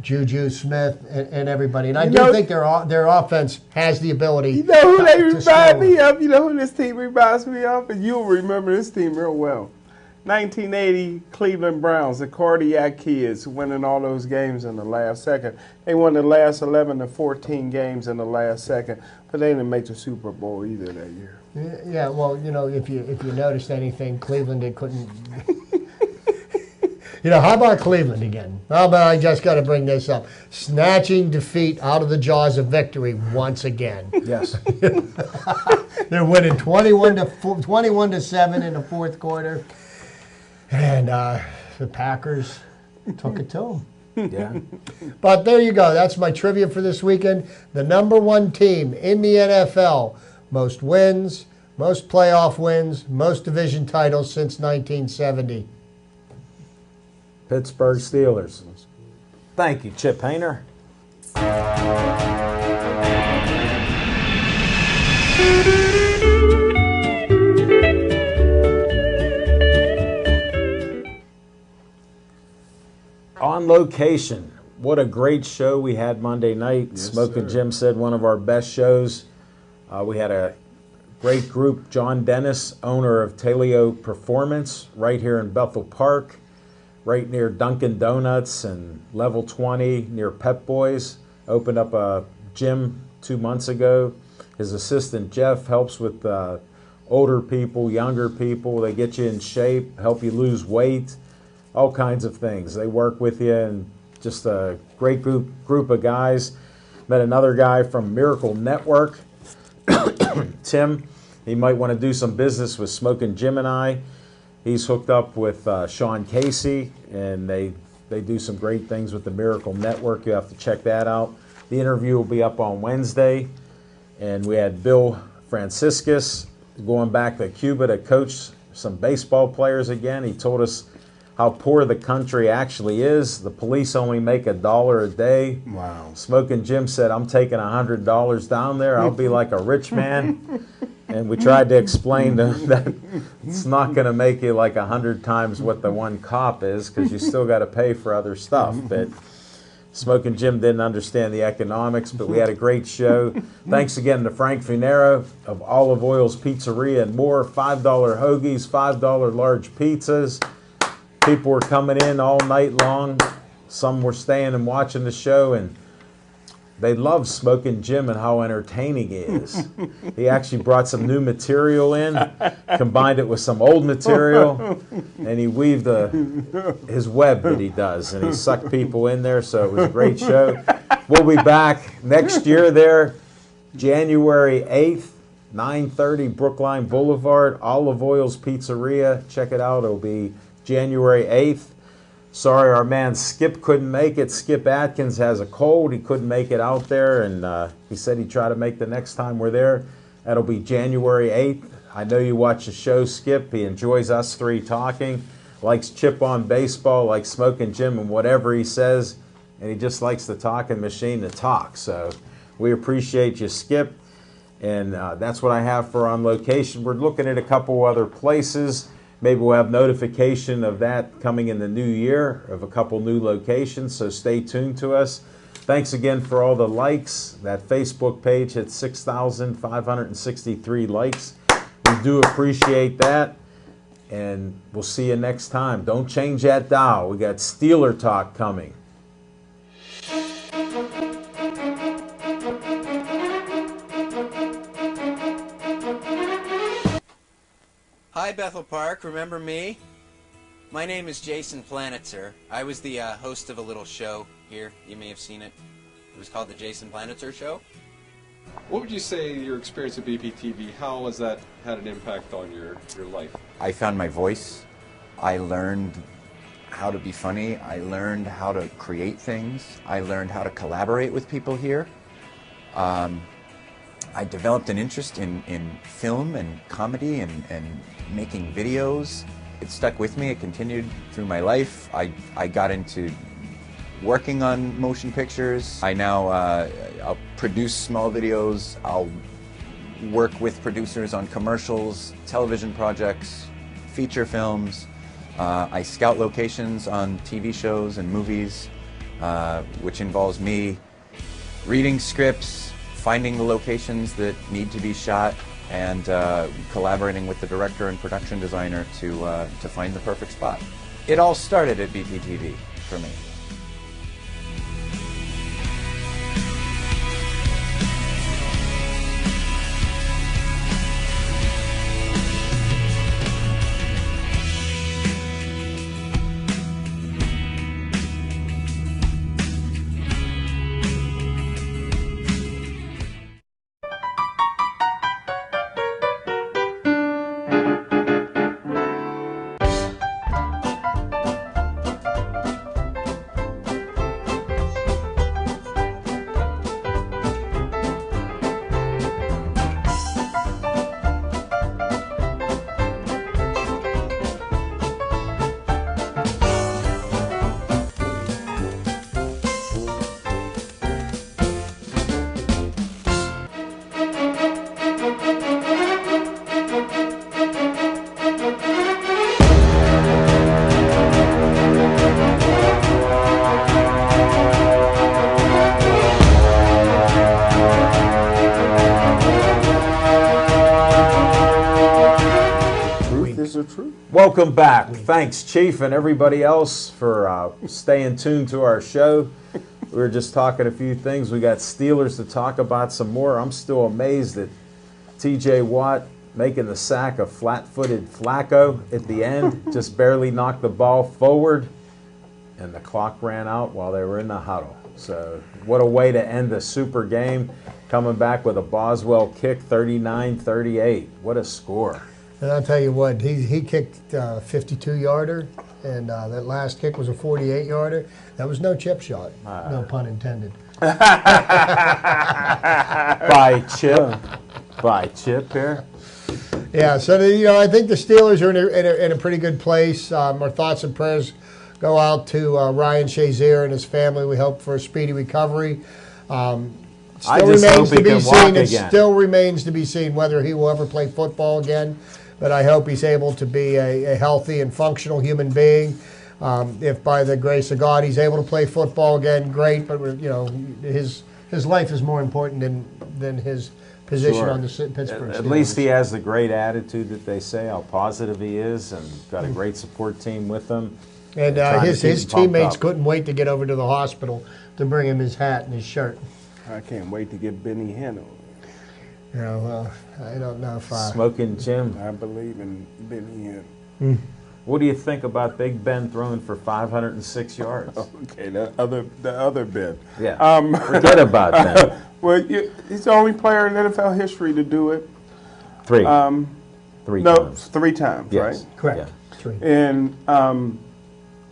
Speaker 2: Juju Smith, and everybody. And I do think their offense has the ability.
Speaker 3: You know who they remind me of? You know who this team reminds me of? And you'll remember this team real well. 1980 Cleveland Browns, the Cardiac Kids, winning all those games in the last second. They won the last 11 to 14 games in the last second, but they didn't make the Super Bowl either that year.
Speaker 2: Yeah, well, if you noticed anything, Cleveland, they couldn't. How about Cleveland again? How about, I just got to bring this up, snatching defeat out of the jaws of victory once again.
Speaker 1: Yes.
Speaker 2: They're winning 21 to 7 in the 4th quarter, and the Packers took it to them.
Speaker 1: Yeah.
Speaker 2: But there you go. That's my trivia for this weekend. The number 1 team in the NFL, most wins, most playoff wins, most division titles since 1970.
Speaker 1: Pittsburgh Steelers. Thank you, Chip Hayner. On location. What a great show we had Monday night.
Speaker 3: Yes,
Speaker 1: Smoking
Speaker 3: sir.
Speaker 1: Jim said one of our best shows. We had a great group. John Dennis, owner of Talio Performance, right here in Bethel Park, right near Dunkin' Donuts and Level 20 near Pep Boys. Opened up a gym 2 months ago. His assistant Jeff helps with older people, younger people. They get you in shape, help you lose weight, all kinds of things. They work with you, and just a great group of guys. Met another guy from Miracle Network, Tim. He might want to do some business with Smoking Jim and I. He's hooked up with Sean Casey, and they do some great things with the Miracle Network. You have to check that out. The interview will be up on Wednesday. And we had Bill Franciscus going back to Cuba to coach some baseball players again. He told us how poor the country actually is. The police only make $1 a day.
Speaker 3: Wow.
Speaker 1: Smoking Jim said, I'm taking $100 down there. I'll be like a rich man. And we tried to explain to him that it's not going to make you like 100 times what the one cop is, because you still got to pay for other stuff. But Smoking Jim didn't understand the economics, but we had a great show. Thanks again to Frank Finero of Olive Oil's Pizzeria and more. $5 hoagies, $5 large pizzas. People were coming in all night long. Some were staying and watching the show, and they love Smoking Jim and how entertaining he is. He actually brought some new material in, combined it with some old material, and he weaved his web that he does, and he sucked people in there, so it was a great show. We'll be back next year there, January 8th, 930 Brookline Boulevard, Olive Oil's Pizzeria. Check it out. It'll be January 8th. Sorry, our man Skip couldn't make it. Skip Atkins has a cold. He couldn't make it out there, and he said he'd try to make the next time we're there. That'll be January 8th. I know you watch the show, Skip. He enjoys us three talking, likes Chip on baseball, likes Smoking Jim and whatever he says, and he just likes the talking machine to talk. So we appreciate you, Skip. And that's what I have for On Location. We're looking at a couple other places. Maybe we'll have notification of that coming in the new year of a couple new locations, so stay tuned to us. Thanks again for all the likes. That Facebook page hit 6,563 likes. We do appreciate that, and we'll see you next time. Don't change that dial. We got Steeler Talk coming.
Speaker 4: Hi, Bethel Park. Remember me? My name is Jason Planitzer. I was the host of a little show here. You may have seen it. It was called The Jason Planitzer Show.
Speaker 5: What would you say your experience at BPTV, how has that had an impact on your life?
Speaker 6: I found my voice. I learned how to be funny. I learned how to create things. I learned how to collaborate with people here. I developed an interest in film and comedy and making videos. It stuck with me. It continued through my life. I got into working on motion pictures. I now I'll produce small videos. I'll work with producers on commercials, television projects, feature films. I scout locations on TV shows and movies, which involves me reading scripts, finding the locations that need to be shot, and collaborating with the director and production designer to find the perfect spot. It all started at BPTV for me.
Speaker 1: Welcome back. Thanks, Chief, and everybody else for staying tuned to our show. We were just talking a few things. We got Steelers to talk about some more. I'm still amazed that T.J. Watt making the sack of flat-footed Flacco at the end, just barely knocked the ball forward, and the clock ran out while they were in the huddle. So what a way to end a super game, coming back with a Boswell kick, 39-38. What a score.
Speaker 2: And I'll tell you what, he kicked a 52-yarder, and that last kick was a 48-yarder. That was no chip shot, no pun intended.
Speaker 1: By Chip. By Chip here.
Speaker 2: Yeah, so I think the Steelers are in a pretty good place. Our thoughts and prayers go out to Ryan Shazier and his family. We hope for a speedy recovery. Still remains to be seen. It still remains to be seen whether he will ever play football again. But I hope he's able to be a healthy and functional human being. If by the grace of God he's able to play football again, great. But his life is more important than his position on the Pittsburgh Steelers.
Speaker 1: At least he has the great attitude that they say, how positive he is, and got a great support team with him.
Speaker 2: And his teammates couldn't wait to get over to the hospital to bring him his hat and his shirt.
Speaker 3: I can't wait to get Benny Hinn on.
Speaker 2: Yeah, well, I don't know if I.
Speaker 1: Smoking Jim.
Speaker 3: I believe in Benny Hinn.
Speaker 1: What do you think about Big Ben throwing for 506 yards?
Speaker 3: Okay, the other Ben.
Speaker 1: Yeah. Forget about that.
Speaker 3: Well, he's the only player in NFL history to do it.
Speaker 1: Three
Speaker 3: No,
Speaker 1: times.
Speaker 3: 3 times,
Speaker 1: Yes.
Speaker 3: right?
Speaker 2: Correct.
Speaker 1: Yeah.
Speaker 2: 3.
Speaker 3: And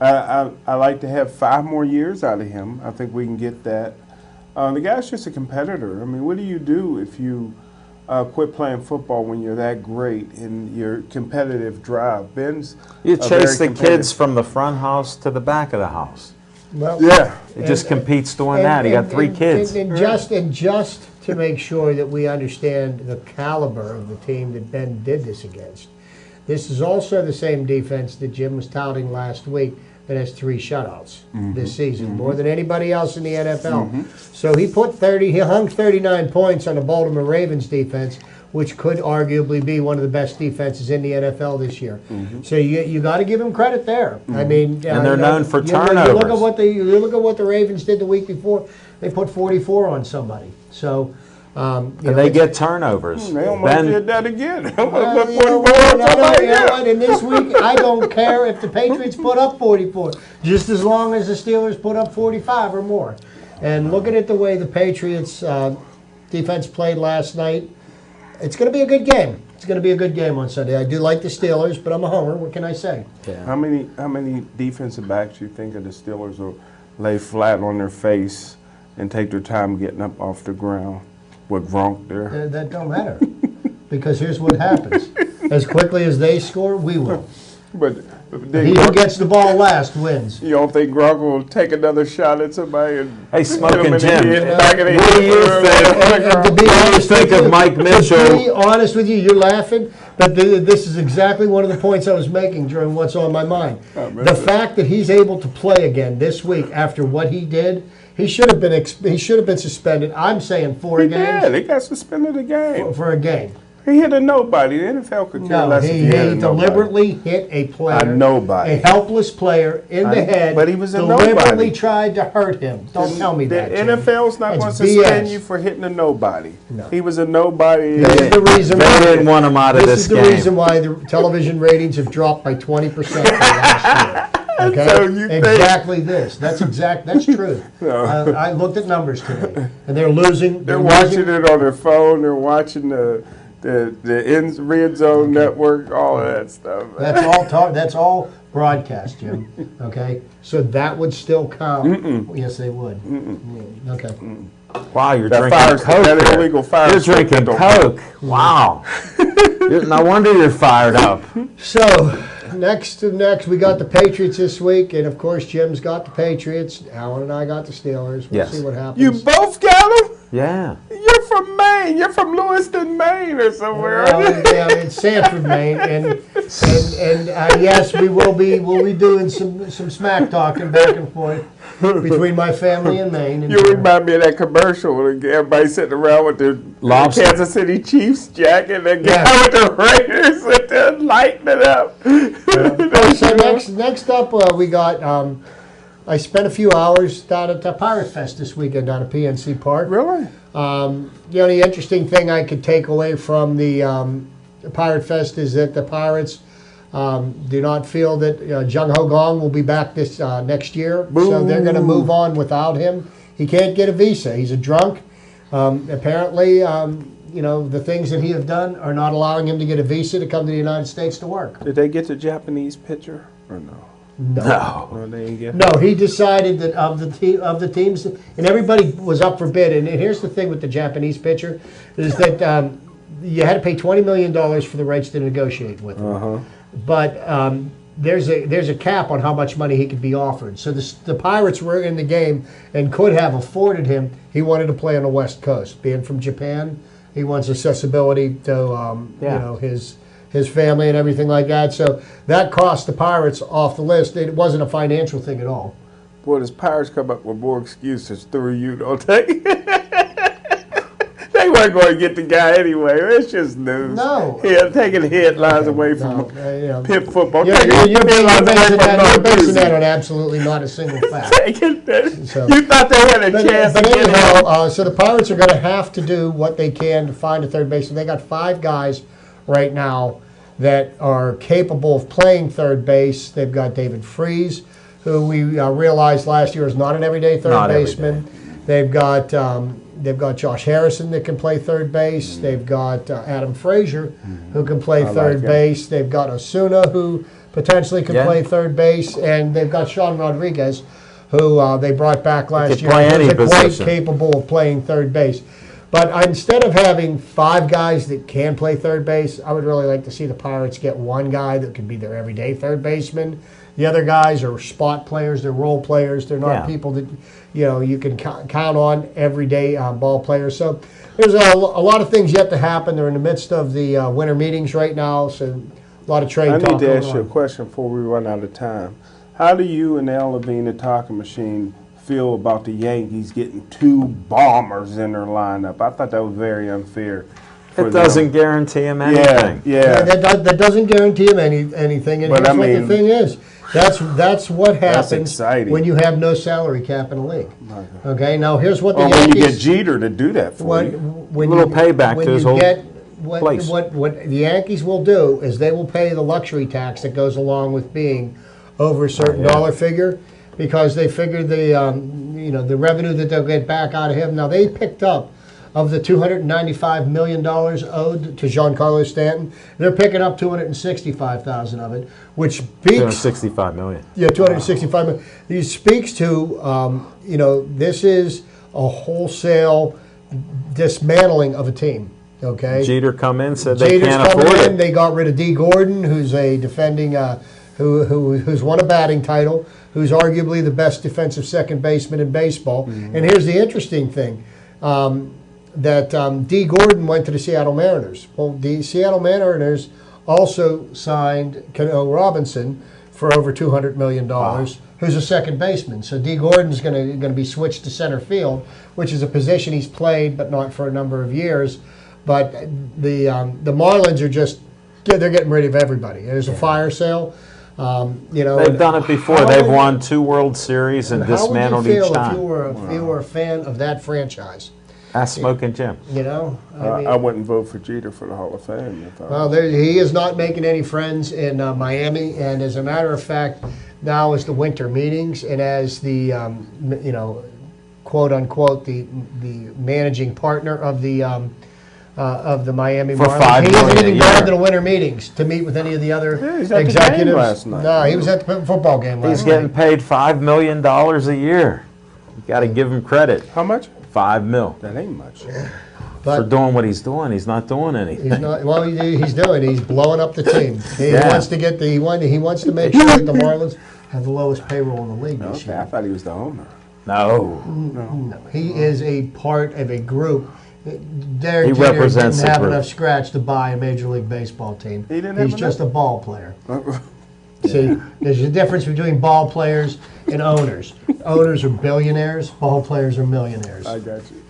Speaker 3: I like to have 5 more years out of him. I think we can get that. The guy's just a competitor. I mean, what do you do if you quit playing football when you're that great in your competitive drive? Ben's
Speaker 1: You
Speaker 3: very
Speaker 1: chase the
Speaker 3: competitive.
Speaker 1: kids from the front house to the back of the house.
Speaker 2: Well,
Speaker 3: Yeah.
Speaker 1: He just competes doing
Speaker 2: and-
Speaker 1: that. He got
Speaker 2: and-
Speaker 1: 3
Speaker 2: and-
Speaker 1: kids.
Speaker 2: And just to make sure that we understand the caliber of the team that Ben did this against, this is also the same defense that Jim was touting last week that has 3 shutouts this season, more than anybody else in the NFL. So he hung 39 points on the Baltimore Ravens defense, which could arguably be one of the best defenses in the NFL this year. So you got to give him credit there. I mean,
Speaker 1: And they're known for
Speaker 2: You look at
Speaker 1: turnovers.
Speaker 2: what the Ravens did the week before. They put 44 on somebody. So.
Speaker 1: And they get turnovers.
Speaker 3: They almost
Speaker 1: Ben,
Speaker 3: did that again. They almost
Speaker 2: Well,
Speaker 3: put
Speaker 2: you know
Speaker 3: 44
Speaker 2: what,
Speaker 3: on somebody else.
Speaker 2: and this week, I don't care if the Patriots put up 44, just as long as the Steelers put up 45 or more. And looking at the way the Patriots defense played last night, it's going to be a good game. It's going to be a good game on Sunday. I do like the Steelers, but I'm a homer. What can I say?
Speaker 3: How many defensive backs you think of the Steelers will lay flat on their face and take their time getting up off the ground with Gronk there?
Speaker 2: That don't matter. Because here's what happens. As quickly as they score, we will.
Speaker 3: But
Speaker 2: He who gets the ball last wins.
Speaker 3: you don't think Gronk will take another shot at somebody and
Speaker 1: Hey,
Speaker 3: hit him
Speaker 1: Smoking
Speaker 3: in the
Speaker 1: Jim,
Speaker 3: head, back of the
Speaker 1: what do you
Speaker 3: head?
Speaker 1: think?
Speaker 2: And to be
Speaker 1: What do you
Speaker 2: honest
Speaker 1: think
Speaker 2: with
Speaker 1: of
Speaker 2: you-
Speaker 1: Mike
Speaker 2: To
Speaker 1: Mitchell?
Speaker 2: be honest with you, you're laughing, but this is exactly one of the points I was making during what's on my mind. The fact that he's able to play again this week after what he did, he should have been suspended. I'm saying 4
Speaker 3: He
Speaker 2: games
Speaker 3: did. He got suspended a game.
Speaker 2: for a game.
Speaker 3: He hit a nobody. The NFL could care
Speaker 2: No,
Speaker 3: less if
Speaker 2: he
Speaker 3: he hit a nobody.
Speaker 2: deliberately hit a player,
Speaker 3: A nobody.
Speaker 2: a helpless player in the head.
Speaker 3: but he was a
Speaker 2: deliberately
Speaker 3: nobody.
Speaker 2: tried to hurt him. Don't tell me
Speaker 3: The
Speaker 2: that. Jim.
Speaker 3: NFL's not
Speaker 2: That's
Speaker 3: going to suspend
Speaker 2: BS.
Speaker 3: you for hitting a nobody.
Speaker 2: No.
Speaker 3: He was a nobody.
Speaker 2: This is the reason
Speaker 1: They
Speaker 2: why
Speaker 1: didn't want him out of
Speaker 2: This
Speaker 1: this
Speaker 2: is the
Speaker 1: game.
Speaker 2: reason why the television ratings have dropped by 20% from last year. Okay,
Speaker 3: So you think-
Speaker 2: exactly this. That's true. I looked at numbers today, and they're losing.
Speaker 3: They're
Speaker 2: losing.
Speaker 3: watching it on their phone. They're watching the red zone network, all of that stuff.
Speaker 2: That's all broadcast, Jim. Okay, so that would still count. Yes, they would. Okay.
Speaker 1: Wow, you're
Speaker 3: That
Speaker 1: drinking
Speaker 3: fire-
Speaker 1: Coke.
Speaker 3: that
Speaker 1: there.
Speaker 3: illegal fire
Speaker 1: You're
Speaker 3: stick
Speaker 1: drinking
Speaker 3: don't
Speaker 1: Coke. Wow. No wonder you're fired up.
Speaker 2: So next we got the Patriots this week, and of course Jim's got the Patriots. Alan and I got the Steelers. We'll
Speaker 1: Yes.
Speaker 2: see what happens.
Speaker 3: You both got them?
Speaker 1: Yeah.
Speaker 3: You're from Maine. You're from Lewiston, Maine, or somewhere.
Speaker 2: Well, yeah, it's Sanford, Maine, and yes, we'll be doing some smack talking back and forth between my family and Maine. And
Speaker 3: You remind me of that commercial when everybody sitting around with their
Speaker 1: Lobster.
Speaker 3: Kansas City Chiefs jacket and the guy
Speaker 2: Yeah.
Speaker 3: with the Raiders with the lighting it up.
Speaker 2: So next up, we got. I spent a few hours down at the Pirate Fest this weekend down at PNC Park.
Speaker 3: Really?
Speaker 2: The only interesting thing I could take away from the Pirate Fest is that the Pirates do not feel that Jung Ho Gong will be back this next year, so they're going to move on without him. He can't get a visa. He's a drunk. Apparently, the things that he has done are not allowing him to get a visa to come to the United States to work.
Speaker 3: Did they get the Japanese pitcher or no?
Speaker 1: No.
Speaker 3: No, they didn't get
Speaker 2: No, he decided that of the teams, and everybody was up for bid. And here's the thing with the Japanese pitcher, is that you had to pay $20 million for the rights to negotiate with him. But there's a cap on how much money he could be offered. So the Pirates were in the game and could have afforded him. He wanted to play on the West Coast, being from Japan. He wants accessibility to his family and everything like that. So that cost the Pirates off the list. It wasn't a financial thing at all.
Speaker 3: Boy, does Pirates come up with more excuses through you, don't they? They weren't going to get the guy anyway. It's just news.
Speaker 2: No.
Speaker 3: Yeah, taking headlines away from Pitt football.
Speaker 2: You're basing that on absolutely not a single fact. So,
Speaker 3: you thought they had a chance to get
Speaker 2: anyhow, so the Pirates are going to have to do what they can to find a third baseman. They got 5 guys right now that are capable of playing third base. They've got David Freese, who we realized last year is not an everyday third baseman. They've got Josh Harrison that can play third base. They've got Adam Frazier, who can play third base. They've got Osuna, who potentially can play third base, and they've got Sean Rodriguez, who they brought back last year. He's quite capable of playing third base. But instead of having 5 guys that can play third base, I would really like to see the Pirates get 1 guy that can be their everyday third baseman. The other guys are spot players, they're role players, they're not people that you can count on everyday ball players. So there's a lot of things yet to happen. They're in the midst of the winter meetings right now, so a lot of trade talk.
Speaker 3: I need to ask you a question before we run out of time. How do you and Al Levine, the talking machine, feel about the Yankees getting 2 bombers in their lineup? I thought that was very unfair.
Speaker 1: It doesn't guarantee him anything.
Speaker 2: Yeah, that doesn't guarantee him anything. And here's what the thing is. That's what happens when you have no salary cap in the league. Okay, now here's what the Yankees...
Speaker 3: when you get Jeter to do that for you.
Speaker 2: When
Speaker 1: a little payback to his whole place.
Speaker 2: What the Yankees will do is they will pay the luxury tax that goes along with being over a certain dollar figure, because they figure the revenue that they'll get back out of him. Now they picked up, of the $295 million owed to Giancarlo Stanton, they're picking up $265,000 of it, which speaks...
Speaker 1: $265 million.
Speaker 2: Yeah, $265 million. This speaks to, this is a wholesale dismantling of a team. Okay.
Speaker 1: Jeter come in, said they can't afford it.
Speaker 2: They got rid of Dee Gordon, who's a defending, who's won a batting title, who's arguably the best defensive second baseman in baseball. Mm-hmm. And here's the interesting thing. That Dee Gordon went to the Seattle Mariners. Well, the Seattle Mariners also signed Cano Robinson for over $200 million, who's a second baseman. So Dee Gordon's going to be switched to center field, which is a position he's played, but not for a number of years. But the Marlins are they're getting rid of everybody. There's a fire sale.
Speaker 1: They've done it before. They've won 2 World Series and dismantled each time.
Speaker 2: How would you feel if you were a fan of that franchise?
Speaker 1: Ask Smoking Jim.
Speaker 3: I wouldn't vote for Jeter for the Hall of Fame.
Speaker 2: He is not making any friends in Miami, and as a matter of fact, now as the winter meetings and as the quote unquote the managing partner of the Miami Marlins, he isn't even going to the winter meetings to meet with any of the other executives.
Speaker 3: Last night.
Speaker 2: No, he was at the football game last night.
Speaker 1: He's getting paid $5 million a year. You got to give him credit.
Speaker 3: How much?
Speaker 1: $5 million.
Speaker 3: That ain't much.
Speaker 1: For doing what he's doing, he's not doing anything.
Speaker 2: He's not. Well, he's blowing up the team. He wants to get he wants to make sure that the Marlins have the lowest payroll in the league this year.
Speaker 3: I thought he was the owner.
Speaker 1: No.
Speaker 2: He is a part of a group.
Speaker 1: He represents
Speaker 2: didn't have enough scratch to buy a Major League Baseball team. He's just a ball player. See, there's a difference between ball players and owners. Owners are billionaires. Ball players are millionaires.
Speaker 3: I got you.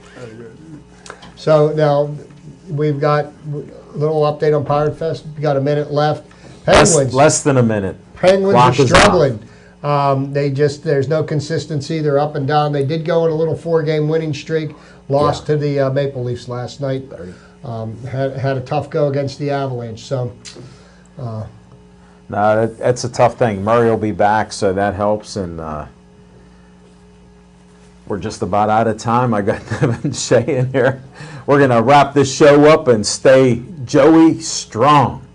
Speaker 2: So now we've got a little update on Pirate Fest. We've got a minute left. Penguins.
Speaker 1: Less than a minute.
Speaker 2: Penguins are struggling. There's no consistency. They're up and down. They did go on a little 4-game winning streak. Lost to the Maple Leafs last night. Had a tough go against the Avalanche. So.
Speaker 1: No, that's a tough thing. Murray will be back, so that helps. And we're just about out of time. I got Devin Shea in here. We're going to wrap this show up and stay Joey strong.